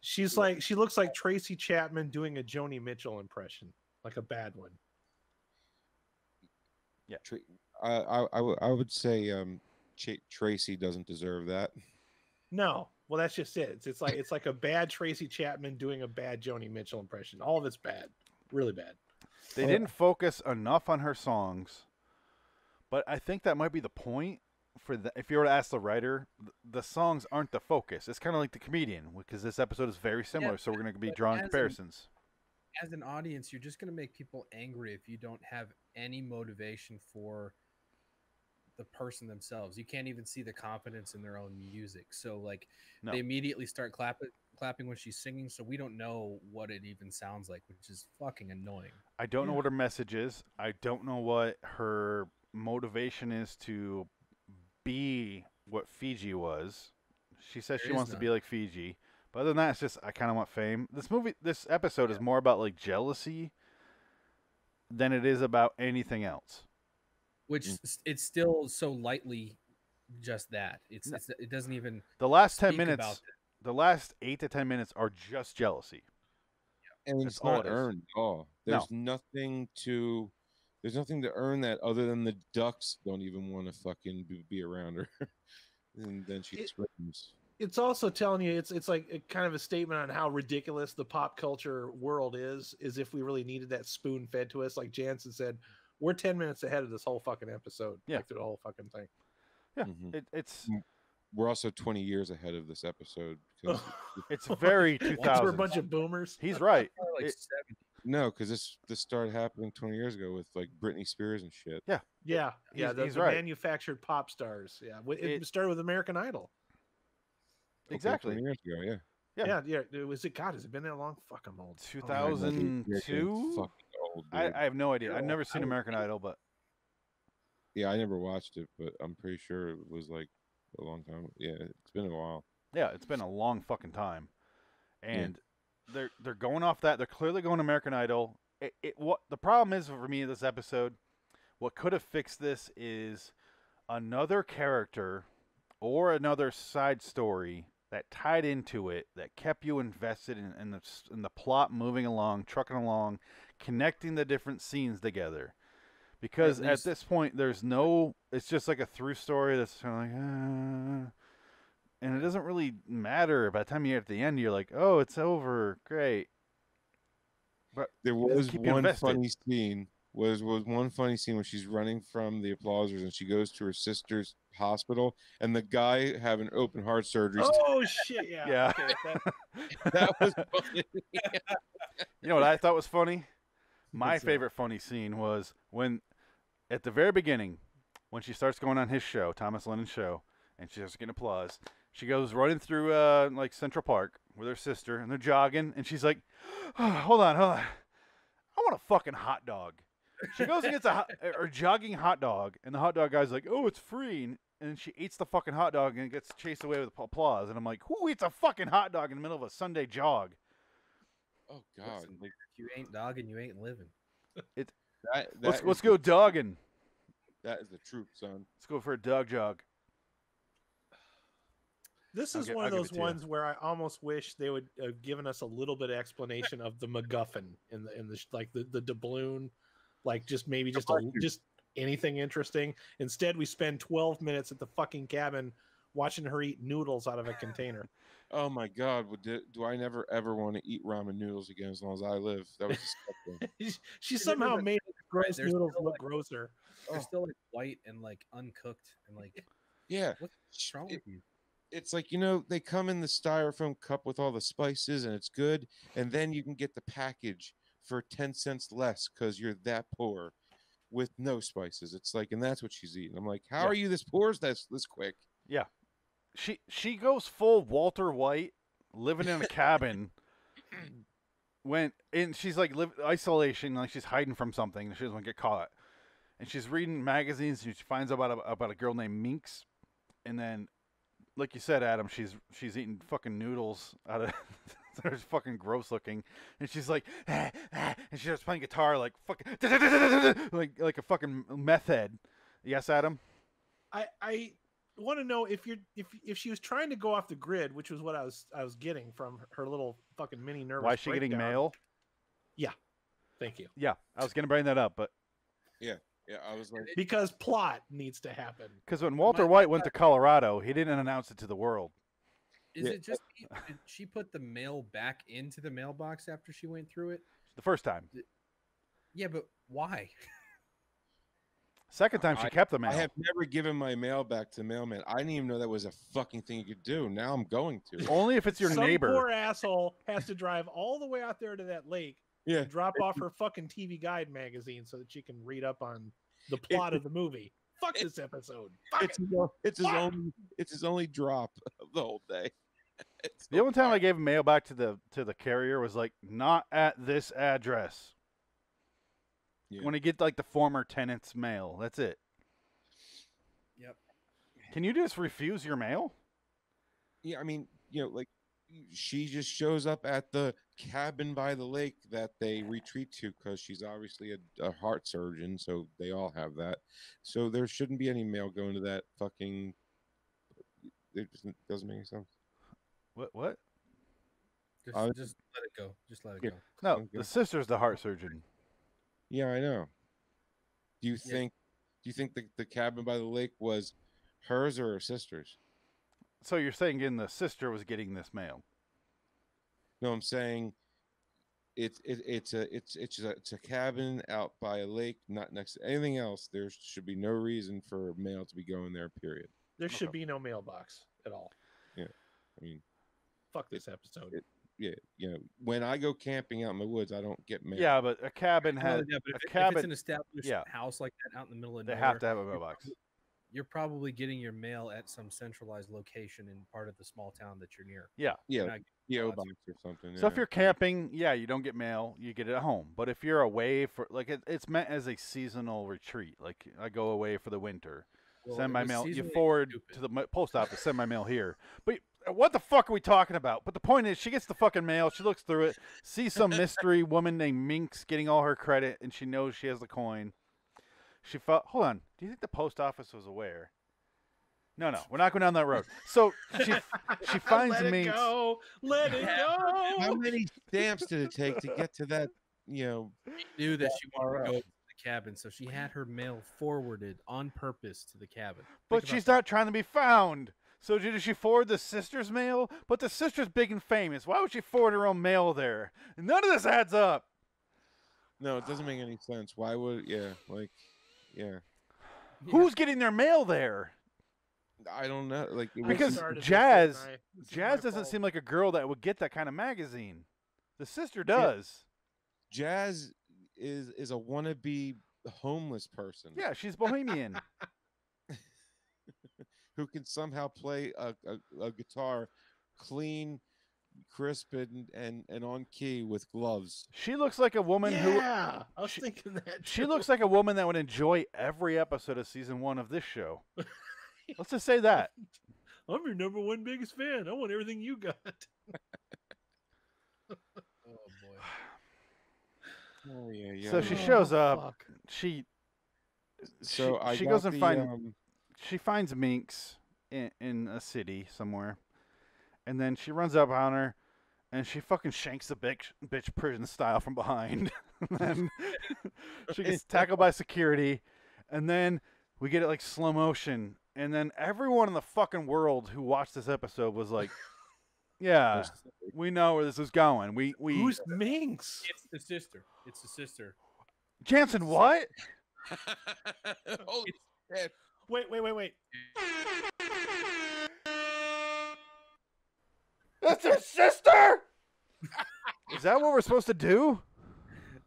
She looks like Tracy Chapman doing a Joni Mitchell impression, like a bad one. Yeah, I would say Tracy doesn't deserve that. No, well, that's just it. It's like a bad Tracy Chapman doing a bad Joni Mitchell impression. All of it's bad, really bad. They didn't focus enough on her songs, but I think that might be the point. If you were to ask the writer, the songs aren't the focus. It's kind of like The Comedian, because this episode is very similar, so we're going to be drawing comparisons. As an audience, you're just going to make people angry if you don't have any motivation for the person themselves. You can't even see the confidence in their own music. So they immediately start clapping when she's singing, so we don't know what it even sounds like, which is fucking annoying. I don't know what her message is. I don't know what her motivation is to be what Fiji was. She says she wants to be like Fiji. But other than that, it's just I kind of want fame. This episode is more about like jealousy than it is about anything else. Which it's still so lightly just that. It doesn't even. The last 10 minutes, the last 8 to 10 minutes are just jealousy. And it's not earned at all. There's nothing to earn that other than the ducks don't even want to fucking be around her. And then she screams. It's also telling you it's like kind of a statement on how ridiculous the pop culture world is if we really needed that spoon fed to us. Like Jansen said, we're 10 minutes ahead of this whole fucking episode. Yeah. Like through the whole fucking thing. Yeah. Mm-hmm. We're also 20 years ahead of this episode. It's very 2000. We're a bunch of boomers. He's right. No, because this started happening 20 years ago with like Britney Spears and shit. Yeah. Yeah. The right. manufactured pop stars. Yeah. It started with American Idol. Exactly. 20 years ago, yeah. Was it? God, has it been that long? Fuck, I'm old. 2002. I have no idea. I've never seen American Idol, but yeah, I never watched it, but I'm pretty sure it was like a long time. Yeah, it's been a while. Yeah, it's been a long fucking time, and they're going off that. They're clearly going American Idol. What the problem is for me in this episode, what could have fixed this is another character or another side story that tied into it, that kept you invested in the plot moving along, trucking along, connecting the different scenes together. Because at this point, it's just like a through story that's kind of like, and it doesn't really matter. By the time you're at the end, you're like, oh, it's over. Great. But there was one funny scene. Was one funny scene when she's running from the applausers and she goes to her sister's hospital and the guy having open heart surgery. Oh shit! Yeah. Okay, that was funny. You know what I thought was funny? My favorite funny scene was when, at the very beginning, when she starts going on his show, Thomas Lennon's show, and she starts getting applause. She goes running through like Central Park with her sister, and they're jogging, and she's like, oh, hold on. I want a fucking hot dog. She goes and gets a jogging hot dog, and the hot dog guy's like, oh, it's free. And she eats the fucking hot dog and gets chased away with applause. And I'm like, who eats a fucking hot dog in the middle of a Sunday jog? Oh, God. Listen, if you ain't dogging, you ain't living. Let's go dogging. That is the truth, son. Let's go for a dog jog. This is one of those ones where I almost wish they would have given us a little bit of explanation of the MacGuffin in the like the doubloon, like just anything interesting. Instead, we spend 12 minutes at the fucking cabin watching her eat noodles out of a container. Oh my God! Do I never ever want to eat ramen noodles again as long as I live? That was disgusting. She somehow made gross noodles look grosser. They're still like white and like uncooked and like. Yeah. What's wrong with you? It's like, they come in the styrofoam cup with all the spices and it's good, and then you can get the package for 10 cents less because you're that poor with no spices. It's like, and that's what she's eating. I'm like, how are you this poor? That's this quick. Yeah. She goes full Walter White, living in a cabin and she's like isolation, like she's hiding from something. She doesn't want to get caught. And she's reading magazines and she finds out about a girl named Minx. And then, like you said, Adam, she's eating fucking noodles out of they're fucking gross looking, and she's like, and she starts playing guitar like fucking like a fucking meth head. Yes, Adam. I want to know if she was trying to go off the grid, which was what I was getting from her little fucking mini nervous. Why is she getting mail? Yeah, thank you. Yeah, I was gonna bring that up, but yeah, I was like, because plot needs to happen. Because when Walter White went to Colorado, he didn't announce it to the world. Is it just did she put the mail back into the mailbox after she went through it? The first time. Yeah, but why? Second time she kept the mail. I have never given my mail back to the mailman. I didn't even know that was a fucking thing you could do. Now I'm going to. Only if it's your neighbor. Some poor asshole has to drive all the way out there to that lake to drop off her fucking TV Guide magazine so that she can read up on the plot of the movie. Fuck this episode. It's his only drop of the whole day. The only time I gave mail back to the carrier was like, not at this address. Yeah. When you get like the former tenant's mail, that's it. Yep. Can you just refuse your mail? Yeah, I mean, like she just shows up at the cabin by the lake that they retreat to because she's obviously a heart surgeon, so they all have that. So there shouldn't be any mail going to that fucking. It doesn't make any sense. What? Just let it go. Just let it go. No, the sister's the heart surgeon. Yeah, I know. Do you think the cabin by the lake was hers or her sister's? So you're saying the sister was getting this mail? No, I'm saying it's a cabin out by a lake, not next to anything else. There should be no reason for mail to be going there. Period. There should be no mailbox at all. Yeah, I mean, fuck this episode. When I go camping out in the woods, I don't get mail. Yeah, but a cabin has if it's an established house like that out in the middle of nowhere, they have to have a mailbox. You're probably getting your mail at some centralized location in part of the small town that you're near. Yeah. PO box or something. So if you're camping, you don't get mail, you get it at home. But if you're away for it's meant as a seasonal retreat. Like I go away for the winter, send my mail. You forward to the post office, send my mail here. But what the fuck are we talking about? But the point is, she gets the fucking mail. She looks through it, sees some mystery woman named Minx getting all her credit, and she knows she has the coin. Hold on. Do you think the post office was aware? No, we're not going down that road. So she finds Minx. Let it go. How many stamps did it take to get to that? She knew that she wanted to go to the cabin, so she had her mail forwarded on purpose to the cabin. But she's not trying to be found. So did she forward the sister's mail? But the sister's big and famous. Why would she forward her own mail there? None of this adds up. No, it doesn't make any sense. Why would? Who's getting their mail there? I don't know. Because Jazz doesn't seem like a girl that would get that kind of magazine. The sister does. Jazz is a wannabe homeless person. Yeah, she's bohemian. Who can somehow play a guitar clean, crisp, and on key with gloves. She looks like a woman who. I was thinking that. She looks like a woman that would enjoy every episode of season 1 of this show. Let's just say that. I'm your number one biggest fan. I want everything you got. Oh boy. Oh yeah. So she shows up. Fuck. She I goes got and the, she finds minks in a city somewhere, and then she runs up on her, and she fucking shanks the bitch prison style from behind. And then she gets tackled by security, and then we get it like slow motion, and then everyone in the fucking world who watched this episode was like, "Yeah, we know where this is going." We Who's Minx? It's the sister. It's the sister. Jansen, what? Holy shit. Wait. That's her sister? Is that what we're supposed to do?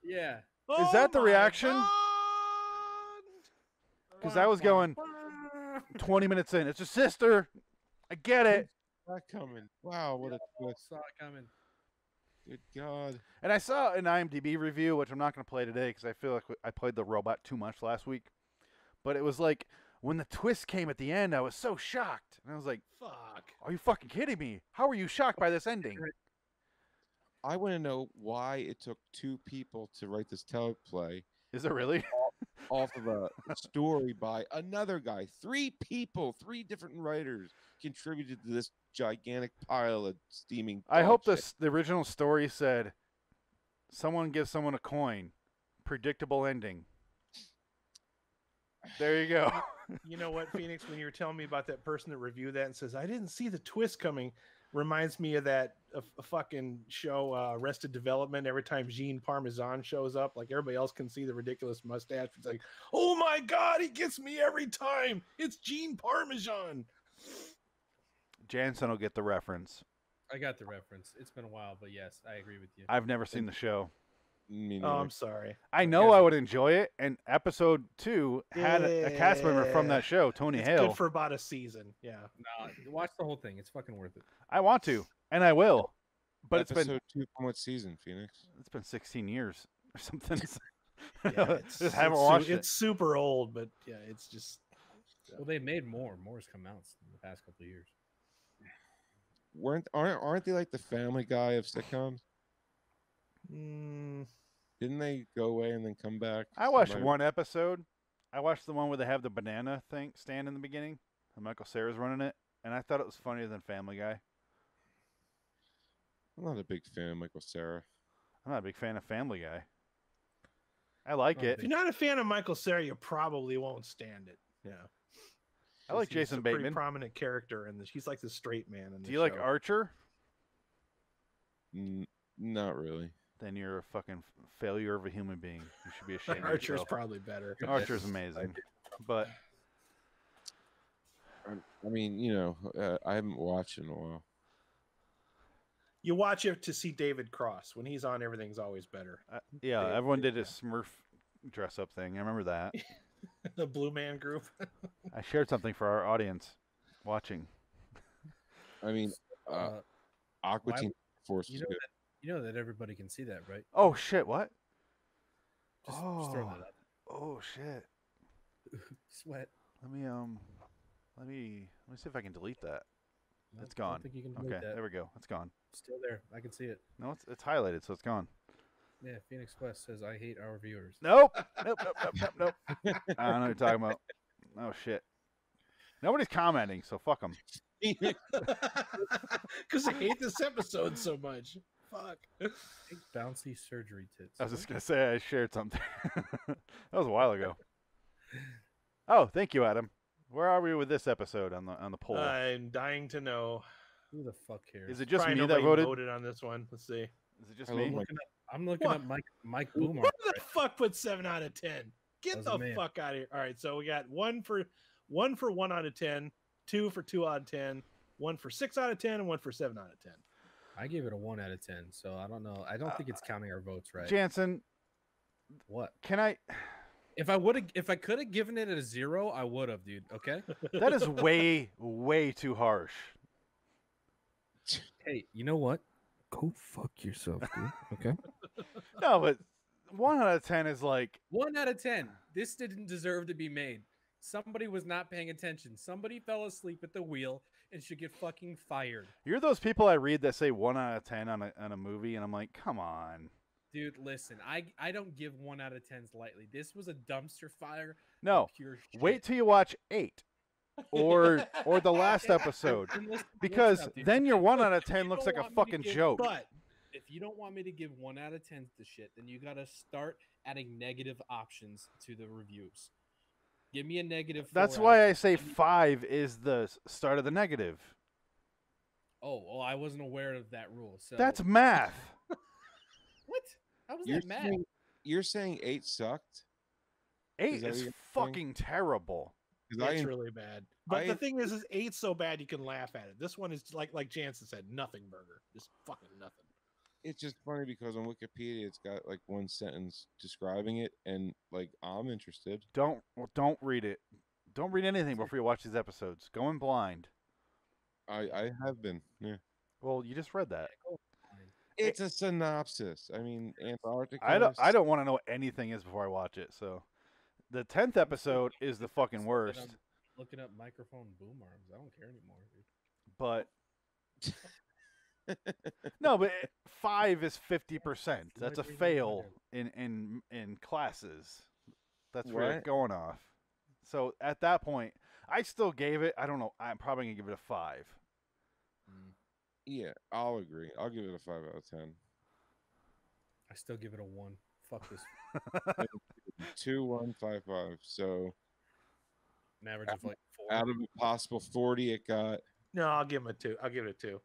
Yeah. Is that the reaction? Because I was going 20 minutes in. It's her sister. I get it. That coming. Wow, what a twist. Saw it coming. Good God. And I saw an IMDb review, which I'm not going to play today because I feel like I played the robot too much last week. But it was like, when the twist came at the end, I was so shocked. And I was like, fuck. Are you fucking kidding me? How are you shocked by this ending? I want to know why it took 2 people to write this teleplay. Is it really? Off of a story by another guy. 3 people, 3 different writers contributed to this gigantic pile of steaming. I hope shit. the original story said, someone gives someone a coin. Predictable ending. There you go. You know what, Phoenix, when you were telling me about that person that reviewed that and says, I didn't see the twist coming, reminds me of that a fucking show, Arrested Development. Every time Gene Parmesan shows up, like everybody else can see the ridiculous mustache. It's like, oh my God, he gets me every time. It's Gene Parmesan. Jansen will get the reference. I got the reference. It's been a while, but yes, I agree with you. I've never seen the show. Oh, I'm sorry. I know I would enjoy it, and episode 2 had a cast member from that show, Tony It's Hale. good for about a season. Yeah. No, watch the whole thing. It's fucking worth it. I want to, and I will. But Episode it's been 2 from what season, Phoenix? It's been 16 years or something. Yeah, just haven't watched it. It's super old, but yeah, it's just. Well, they made more. More's come out in the past couple of years. Aren't they like the Family Guy of sitcoms? Mm. Didn't they go away and then come back? I watched one episode. I watched the one where they have the banana thing stand in the beginning, and Michael Cera's running it, and I thought it was funnier than Family Guy. I'm not a big fan of Michael Cera. I'm not a big fan of Family Guy. I like it. If you're not a fan of Michael Cera, you probably won't stand it. Yeah. I like Jason a Bateman. Pretty prominent character, and he's like the straight man. In Do you like Archer? Not really. Then you're a fucking failure of a human being. You should be ashamed. Archer's of yourself. probably better. Archer's amazing, but I mean, you know, I haven't watched in a while. You watch it to see David Cross. When he's on, everything's always better. Yeah, everyone did a Smurf dress up thing. I remember that. The Blue Man Group. I shared something for our audience watching. I mean, Aqua Teen Force was good. You know that everybody can see that, right? Oh shit! What? Just throw that out. Oh shit! Sweat. Let me see if I can delete that. No, It's gone. I don't think you can delete Okay, that. there we go. It's gone. Still there. I can see it. No, it's highlighted, so it's gone. Yeah, Phoenix West says I hate our viewers. Nope. Nope. I don't know what you're talking about. Oh shit. Nobody's commenting, so fuck them. Because I hate this episode so much. Fuck. Big bouncy surgery tits. I was just gonna say I shared something. That was a while ago. Oh, thank you, Adam. Where are we with this episode on the poll? I'm dying to know. Who the fuck cares? Is it just Probably me that nobody voted? on this one? Let's see. Is it just me? I'm looking up Mike Boomer. What the fuck put 7 out of 10? Get That was the a man. fuck out of here. All right, so we got 1 for 1 out of 10, 2 for 2 out of 10, 1 for 6 out of 10, and 1 for 7 out of 10. I gave it a 1 out of 10, so I don't know. I don't think it's counting our votes right. Jansen, what? Can I? If I could have given it a 0, I would have, dude. Okay. That is way too harsh. Hey, you know what? Go fuck yourself, dude. Okay. No, but 1 out of 10 is like 1 out of 10. This didn't deserve to be made. Somebody was not paying attention. Somebody fell asleep at the wheel and should get fucking fired. You're those people I read that say 1 out of 10 on a movie, and I'm like, come on. Dude, listen, I don't give 1 out of 10s lightly. This was a dumpster fire. No, of pure shit. wait till you watch 8 or the last episode, because then your 1 out of 10 looks like a fucking joke. But if you don't want me to give 1 out of 10 to shit, then you got to start adding negative options to the reviews. Give me a negative. That's why I say 5 is the start of the negative. Oh, well, I wasn't aware of that rule. So that's math. What? How was that math? You're saying 8 sucked? 8 is fucking terrible. It's really bad. But the thing is 8's so bad you can laugh at it. This one is like Jansen said, nothing burger. Just fucking nothing. It's just funny because on Wikipedia it's got like 1 sentence describing it, and like I'm interested. Don't read it. Don't read anything before you watch these episodes. Go in blind. I have been. Yeah. Well, you just read that. It's a synopsis. I mean, Antarctica. I don't want to know what anything is before I watch it. So, the 10th episode is the fucking worst. Looking up microphone boom arms. I don't care anymore. But no, but 5 is 50%. That's a fail in classes. That's where it's going off. So at that point, I still gave it. I don't know. I'm probably gonna give it a 5. Yeah, I'll agree. I'll give it a 5 out of 10. I still give it a 1. Fuck this. 2, 1, 5, 5. So an average of like 4. Out of a possible 40, it got. No, I'll give him a 2. I'll give it a 2.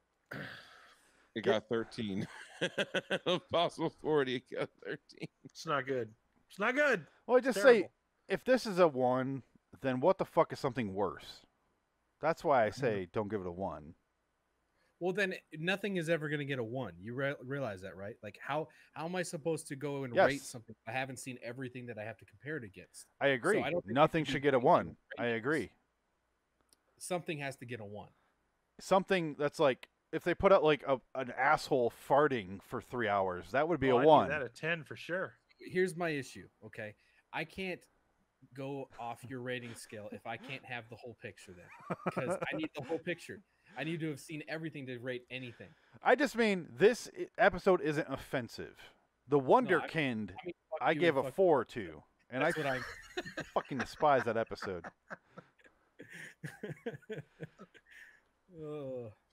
It got 13. Possible 40, it got 13. It's not good. It's not good. Well, I just say, if this is a 1, then what the fuck is something worse? That's why I say don't give it a 1. Well, then nothing is ever going to get a 1. You realize that, right? Like, how am I supposed to go and rate something? I haven't seen everything that I have to compare it against. I agree. So nothing should get a 1. I agree. Something has to get a 1. Something that's like, if they put out like an asshole farting for 3 hours, that would be a 1. I'd give that a 10 for sure. Here's my issue, okay? I can't go off your rating scale if I can't have the whole picture then, because I need the whole picture. I need to have seen everything to rate anything. I just mean this episode isn't offensive. The Wonderkind, I gave a 4 to, and I fucking despise that episode.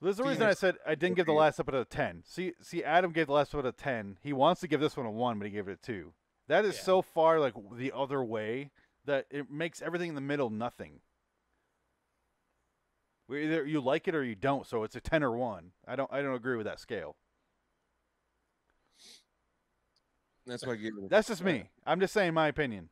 There's a reason I said I didn't give the last episode a 10. See, Adam gave the last episode a 10. He wants to give this one a 1, but he gave it a 2. That is so far like the other way that it makes everything in the middle nothing. Either you like it or you don't, so it's a 10 or 1. I don't agree with that scale. That's why I gave it. That's just me. I'm just saying my opinion.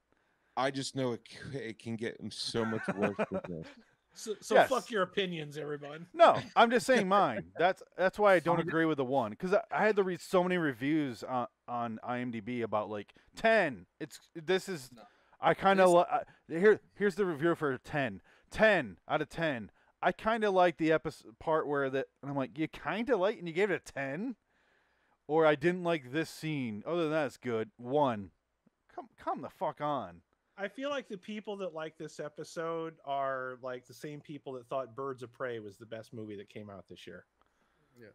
I just know it can get so much worse than this. So fuck your opinions, everyone. No, I'm just saying mine. That's why I don't agree with the 1, because I had to read so many reviews on IMDb about like 10. I kind of here's the review for 10. 10 out of 10. I kind of like the episode part where and I'm like, you kind of like, and you gave it a 10, or I didn't like this scene. Other than that, it's good. 1. Come the fuck on. I feel like the people that like this episode are like the same people that thought Birds of Prey was the best movie that came out this year. Yeah.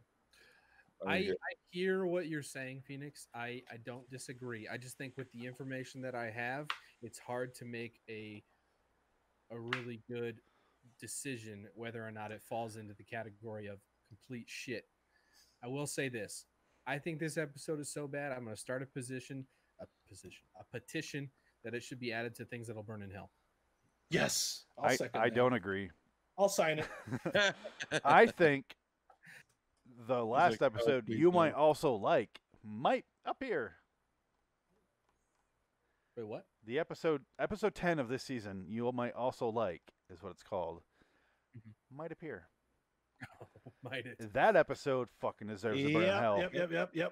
I hear what you're saying, Phoenix. I don't disagree. I just think with the information that I have, it's hard to make a really good decision whether or not it falls into the category of complete shit. I will say this. I think this episode is so bad, I'm going to start a petition that it should be added to things that'll burn in hell. Yes. I don't agree. I'll sign it. I think the last episode you might also like might appear. Wait, what? The episode 10 of this season you might also like is what it's called. Might appear. Might it? That episode fucking deserves to burn in hell. Yep.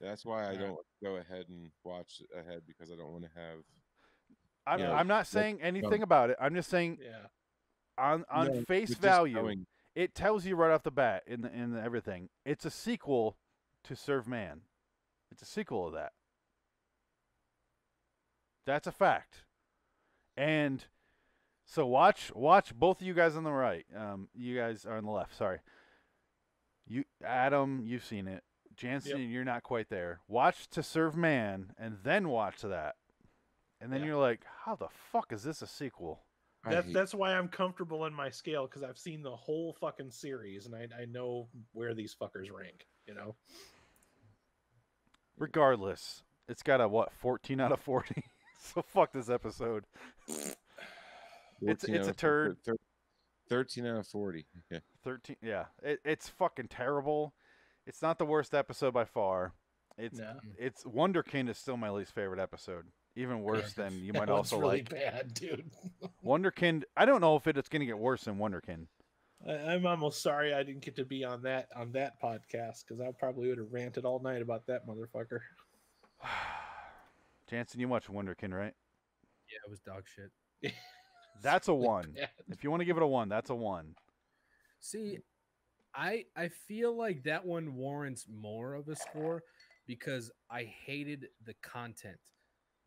That's why I don't go ahead and watch ahead, because I don't want to have. I'm not saying anything about it. I'm just saying, on face value, it tells you right off the bat in everything. It's a sequel to Serve Man. It's a sequel of that. That's a fact. And so watch both of you guys on the right. You guys are on the left. Sorry. Adam, you've seen it. Jansen, you're not quite there. Watch To Serve Man, and then watch that. And then you're like, how the fuck is this a sequel? That's why I'm comfortable in my scale, because I've seen the whole fucking series, and I know where these fuckers rank, you know? Regardless, it's got a, 14 out of 40? So fuck this episode. It's a turd. 13 out of 40. Okay. 13, yeah. It's fucking terrible. It's not the worst episode by far. It's Wonderkind is still my least favorite episode. Even worse than you might also really like. Bad, dude. Wonderkind. I don't know if it's going to get worse than Wonderkind. I'm almost sorry I didn't get to be on that podcast, because I probably would have ranted all night about that motherfucker. Jansen, you watched Wonderkind, right? Yeah, it was dog shit. That's a 1. If you want to give it a 1, that's a 1. See, I feel like that one warrants more of a score because I hated the content.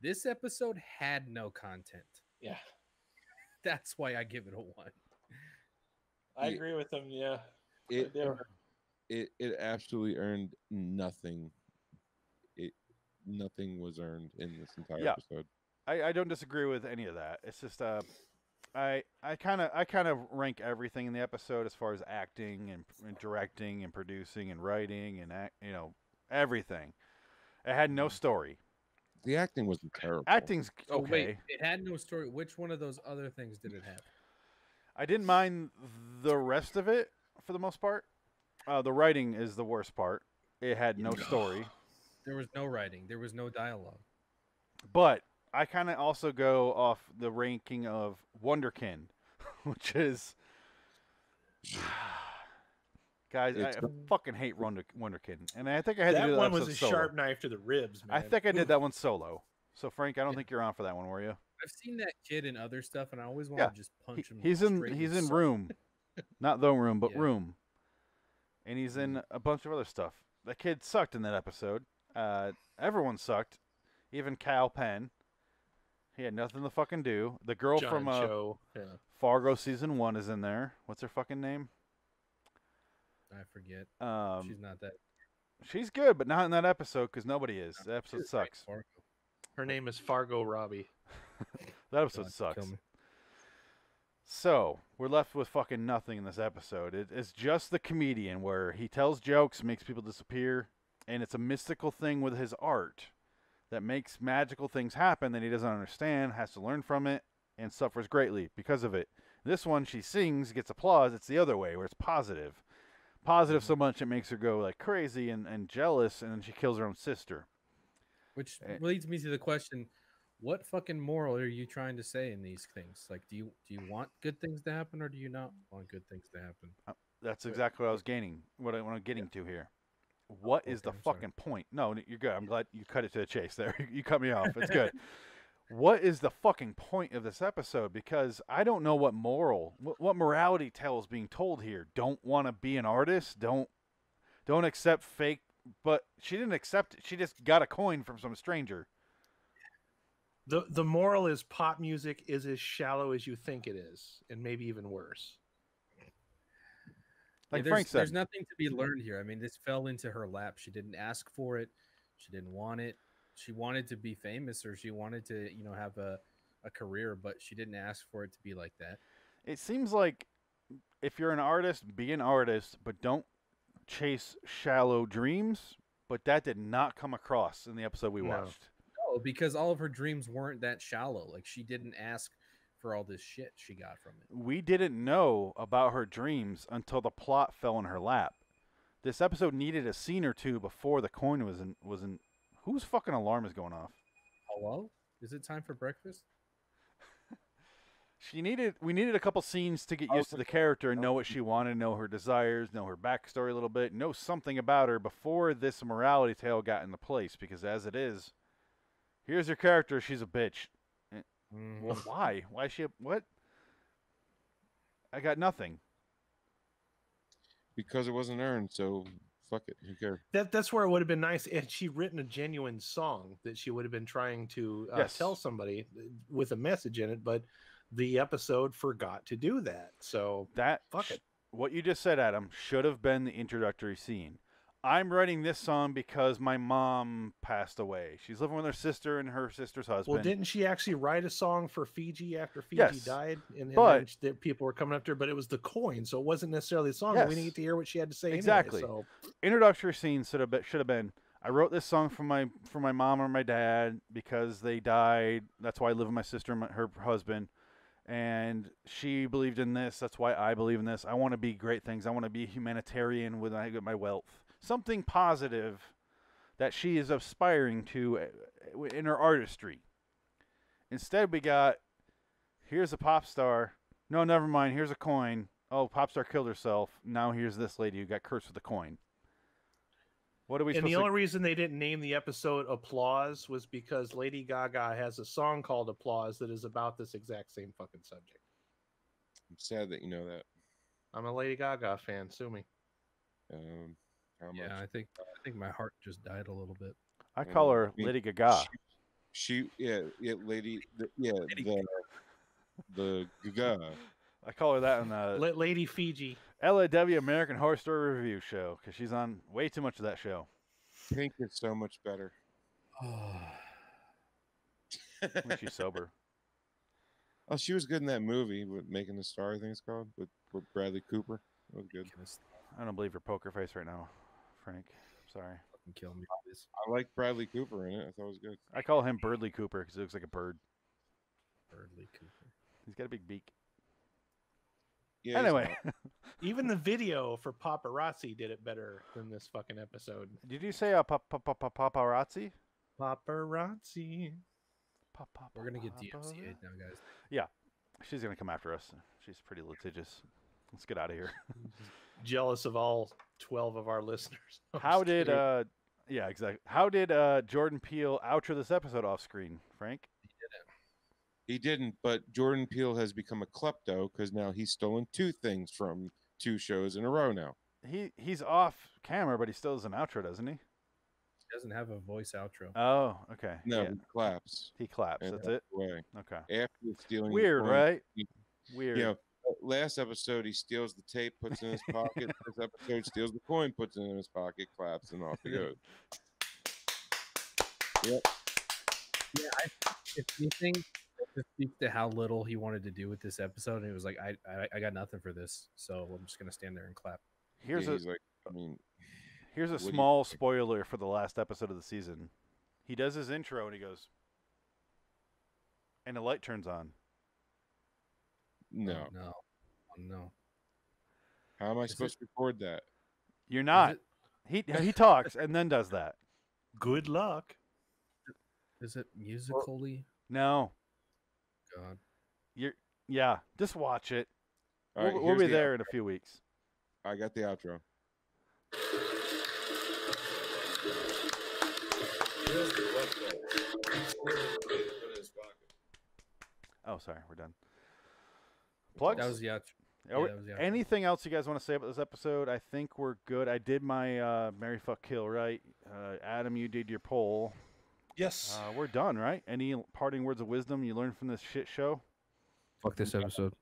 This episode had no content. Yeah. That's why I give it a 1. I agree with him, yeah. It absolutely earned nothing. Nothing was earned in this entire episode. I don't disagree with any of that. It's just I kind of rank everything in the episode as far as acting and directing and producing and writing and everything. It had no story. The acting wasn't terrible. Acting's okay. Oh, wait, it had no story. Which one of those other things did it have? I didn't mind the rest of it for the most part. The writing is the worst part. It had no story. There was no writing. There was no dialogue. But I kind of also go off the ranking of Wonderkind, which is... Guys, I fucking hate Wonderkind. And I think I had to do that one was a solo. sharp knife to the ribs, man. I think I did that one solo. So, Frank, I don't think you're on for that one, were you? I've seen that kid in other stuff, and I always want to just punch him. He's in Room. Not The Room, but Room. And he's in a bunch of other stuff. That kid sucked in that episode. Everyone sucked. Even Kal Penn. He had nothing to fucking do. The girl John from Cho. Fargo season 1 is in there. What's her fucking name? I forget. She's not that. She's good, but not in that episode because nobody is. The episode sucks. Her name is Fargo Robbie. That episode sucks. So, we're left with fucking nothing in this episode. It's just the comedian where he tells jokes, makes people disappear, and it's a mystical thing with his art that makes magical things happen that he doesn't understand, has to learn from it, and suffers greatly because of it. This one, she sings, gets applause. It's the other way, where it's positive. Positive so much it makes her go like crazy and jealous, and then she kills her own sister. Which leads me to the question, what fucking moral are you trying to say in these things? Like, do you want good things to happen, or do you not want good things to happen? That's exactly what I was I'm getting to here. What is the fucking point? No, you're good. I'm glad you cut it to the chase there. You cut me off. It's good. What is the fucking point of this episode? Because I don't know what morality tale is being told here. Don't want to be an artist. Don't accept fake. But she didn't accept it. She just got a coin from some stranger. The moral is pop music is as shallow as you think it is, and maybe even worse. Like Frank said, there's nothing to be learned here. I mean, this fell into her lap. She didn't ask for it. She didn't want it. She wanted to be famous, or she wanted to, have a career, but she didn't ask for it to be like that. It seems like if you're an artist, be an artist, but don't chase shallow dreams. But that did not come across in the episode we watched. No, because all of her dreams weren't that shallow. Like, she didn't ask for all this shit she got from it. We didn't know about her dreams until the plot fell in her lap. This episode needed a scene or two before the coin was in. Whose fucking alarm is going off? Hello? Is it time for breakfast? We needed a couple scenes to get used to the character and know what she wanted, know her desires, know her backstory a little bit, know something about her before this morality tale got into place. Because as it is, here's her character. She's a bitch. Well, why? Why is she? What? I got nothing. Because it wasn't earned, so fuck it. Who cares? That's where it would have been nice if she'd written a genuine song that she would have been trying to tell somebody with a message in it, but the episode forgot to do that. So that fuck it. What you just said, Adam, should have been the introductory scene. I'm writing this song because my mom passed away. She's living with her sister and her sister's husband. Well, didn't she actually write a song for Fiji after Fiji died? And but then people were coming up to her, but it was the coin, so it wasn't necessarily the song. Yes. We didn't get to hear what she had to say. Exactly. Anyway, so. Introductory scene should have been. I wrote this song for my mom or my dad because they died. That's why I live with my sister and her husband. And she believed in this. That's why I believe in this. I want to be great things. I want to be a humanitarian when I get my wealth. Something positive that she is aspiring to in her artistry. Instead, we got, here's a pop star. No, never mind. Here's a coin. Oh, pop star killed herself. Now here's this lady who got cursed with a coin. What are we? And the only reason they didn't name the episode "Applause" was because Lady Gaga has a song called "Applause" that is about this exact same fucking subject. I'm sad that you know that. I'm a Lady Gaga fan. Sue me. How much? Yeah, I think my heart just died a little bit. I call her Lady Gaga. The Gaga. I call her that in the Lady Fiji. LIW American Horror Story Review show because she's on way too much of that show. Pink is so much better. When she's sober. Oh, she was good in that movie with Making the Star, I think it's called, with Bradley Cooper. That was good. I don't believe your poker face right now, Frank. Sorry. Fucking kill me, please. I like Bradley Cooper in it. I thought it was good. I call him Birdley Cooper because he looks like a bird. Birdley Cooper. He's got a big beak. Yeah, anyway. Even the video for Paparazzi did it better than this fucking episode. Did you say paparazzi? Paparazzi. We're gonna get DMCA'd now, guys. Yeah, she's gonna come after us. She's pretty litigious. Let's get out of here. Jealous of all 12 of our listeners. How did yeah, exactly. How did Jordan Peele outro this episode off screen, Frank? He didn't, but Jordan Peele has become a klepto because now he's stolen 2 things from 2 shows in a row now. He's off camera, but he still does an outro, doesn't he? He doesn't have a voice outro. Oh, okay. No, yeah. he claps. He claps. And that's it. Away. Okay. After stealing, weird, the coin, right? Weird. You know, last episode he steals the tape, puts it in his pocket. This episode steals the coin, puts it in his pocket, claps, and off he goes. Yep. Yeah, if anything, to speak to how little he wanted to do with this episode, and he was like, I got nothing for this, so I'm just gonna stand there and clap. Here's here's a small spoiler for the last episode of the season. He does his intro and he goes, and the light turns on. No. No. How am I supposed to record that? You're not. He talks and then does that. Good luck. Is it musically? No. God. Yeah. Just watch it. All right, we'll be the there outro. in a few weeks. I got the outro. Oh, sorry. We're done. Plugs? That was the outro. Anything else you guys want to say about this episode? I think we're good. I did my Marry, Fuck, Kill, right? Adam, you did your poll. Yes. We're done, right? Any parting words of wisdom you learned from this shit show? Fuck this episode.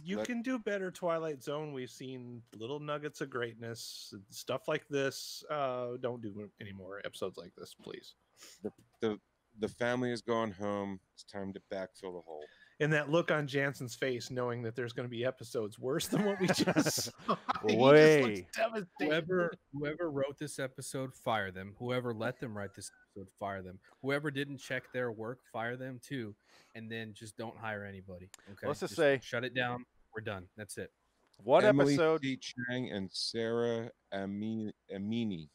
You can do better, Twilight Zone. We've seen little nuggets of greatness, stuff like this. Don't do any more episodes like this, please. The family has gone home. It's time to backfill the hole. And that look on Jansen's face, knowing that there's going to be episodes worse than what we just saw. Way. Whoever wrote this episode, fire them. Whoever let them write this episode, fire them. Whoever didn't check their work, fire them too. And then just don't hire anybody. Okay. Let's just say, shut it down. We're done. That's it. What Emily episode? C. Chang and Sarah Amini.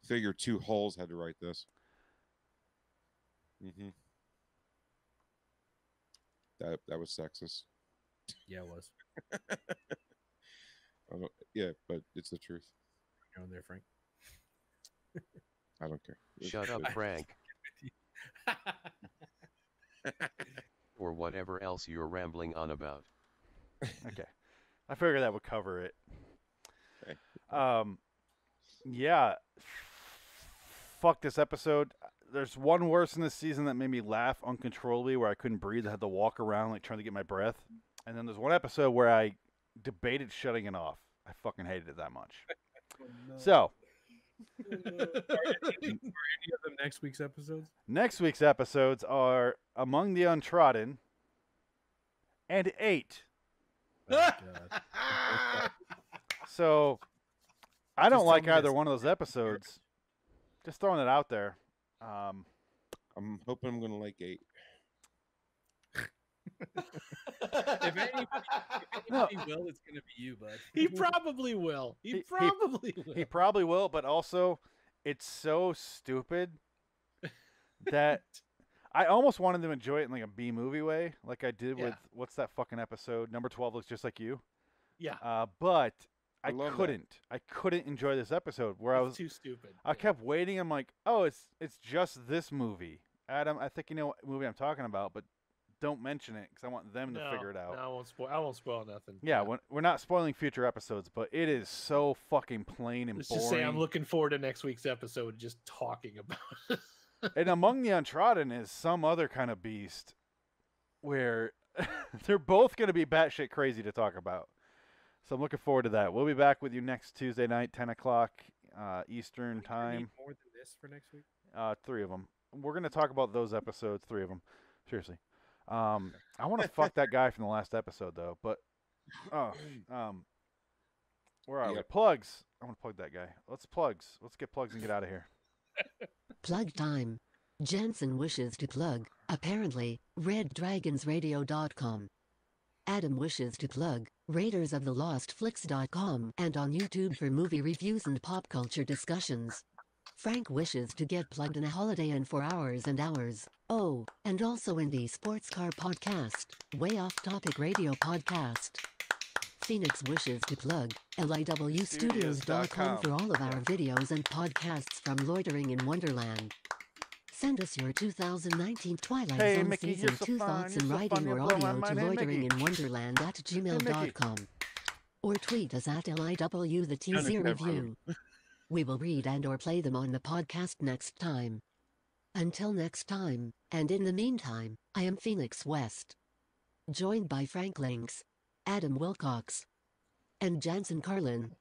Figure 2 holes had to write this. That was sexist. Yeah, it was. Yeah, but it's the truth. You're on there, Frank. I don't care. Shut up, Frank. Or whatever else you're rambling on about. Okay. I figured that would cover it. Okay. Yeah. Fuck this episode. There's one worse in this season that made me laugh uncontrollably where I couldn't breathe. I had to walk around like trying to get my breath. And then there's one episode where I debated shutting it off. I fucking hated it that much. Oh, no. So, Are any of them next week's episodes? Next week's episodes are Among the Untrodden and 8. Oh, God. So, I don't Just like tell me either this. one of those episodes. Just throwing it out there. I'm hoping I'm gonna like 8. If anybody will, it's gonna be you, bud. He probably will. He probably will. He probably will, but also, it's so stupid that I almost wanted to enjoy it in like a B movie way, like I did with what's that fucking episode? Number 12 looks just like you. Yeah. But I love that. I couldn't enjoy this episode where I was too stupid. I kept waiting. I'm like, oh, it's just this movie, Adam. I think you know what movie I'm talking about, but don't mention it because I want them to figure it out. No, I won't spoil nothing. Yeah, we're not spoiling future episodes, but it is so fucking plain and Let's boring. just say I'm looking forward to next week's episode, just talking about it. And Among the Untrodden is some other kind of beast where they're both going to be batshit crazy to talk about. So I'm looking forward to that. We'll be back with you next Tuesday night, 10 o'clock Eastern time. Need more than this for next week? 3 of them. We're going to talk about those episodes, 3 of them. Seriously. I want to fuck that guy from the last episode, though. But, where are we? Plugs. I want to plug that guy. Let's get plugs and get out of here. Plug time. Jensen wishes to plug, apparently, reddragonsradio.com. Adam wishes to plug, raidersoftheLostFlix.com and on YouTube for movie reviews and pop culture discussions. Frank wishes to get plugged in a Holiday Inn for hours and hours. Oh, and also in the Sports Car Podcast, Way Off Topic Radio Podcast. Phoenix wishes to plug LIWstudios.com for all of our videos and podcasts from Loitering in Wonderland. Send us your 2019 Twilight Zone Mickey, Season so 2 fun, thoughts in you're so writing fun, or you blow my audio mind. to Hey, loiteringinwonderland@gmail.com. Or tweet us at LIW The TZ Review. We will read and or play them on the podcast next time. Until next time, and in the meantime, I am Phoenix West. Joined by Frank Links, Adam Wilcox, and Jansen Carlin.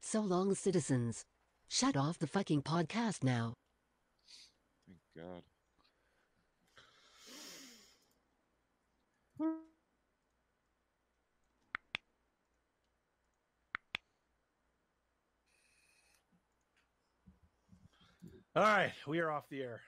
So long, citizens. Shut off the fucking podcast now. Thank God. All right, we are off the air.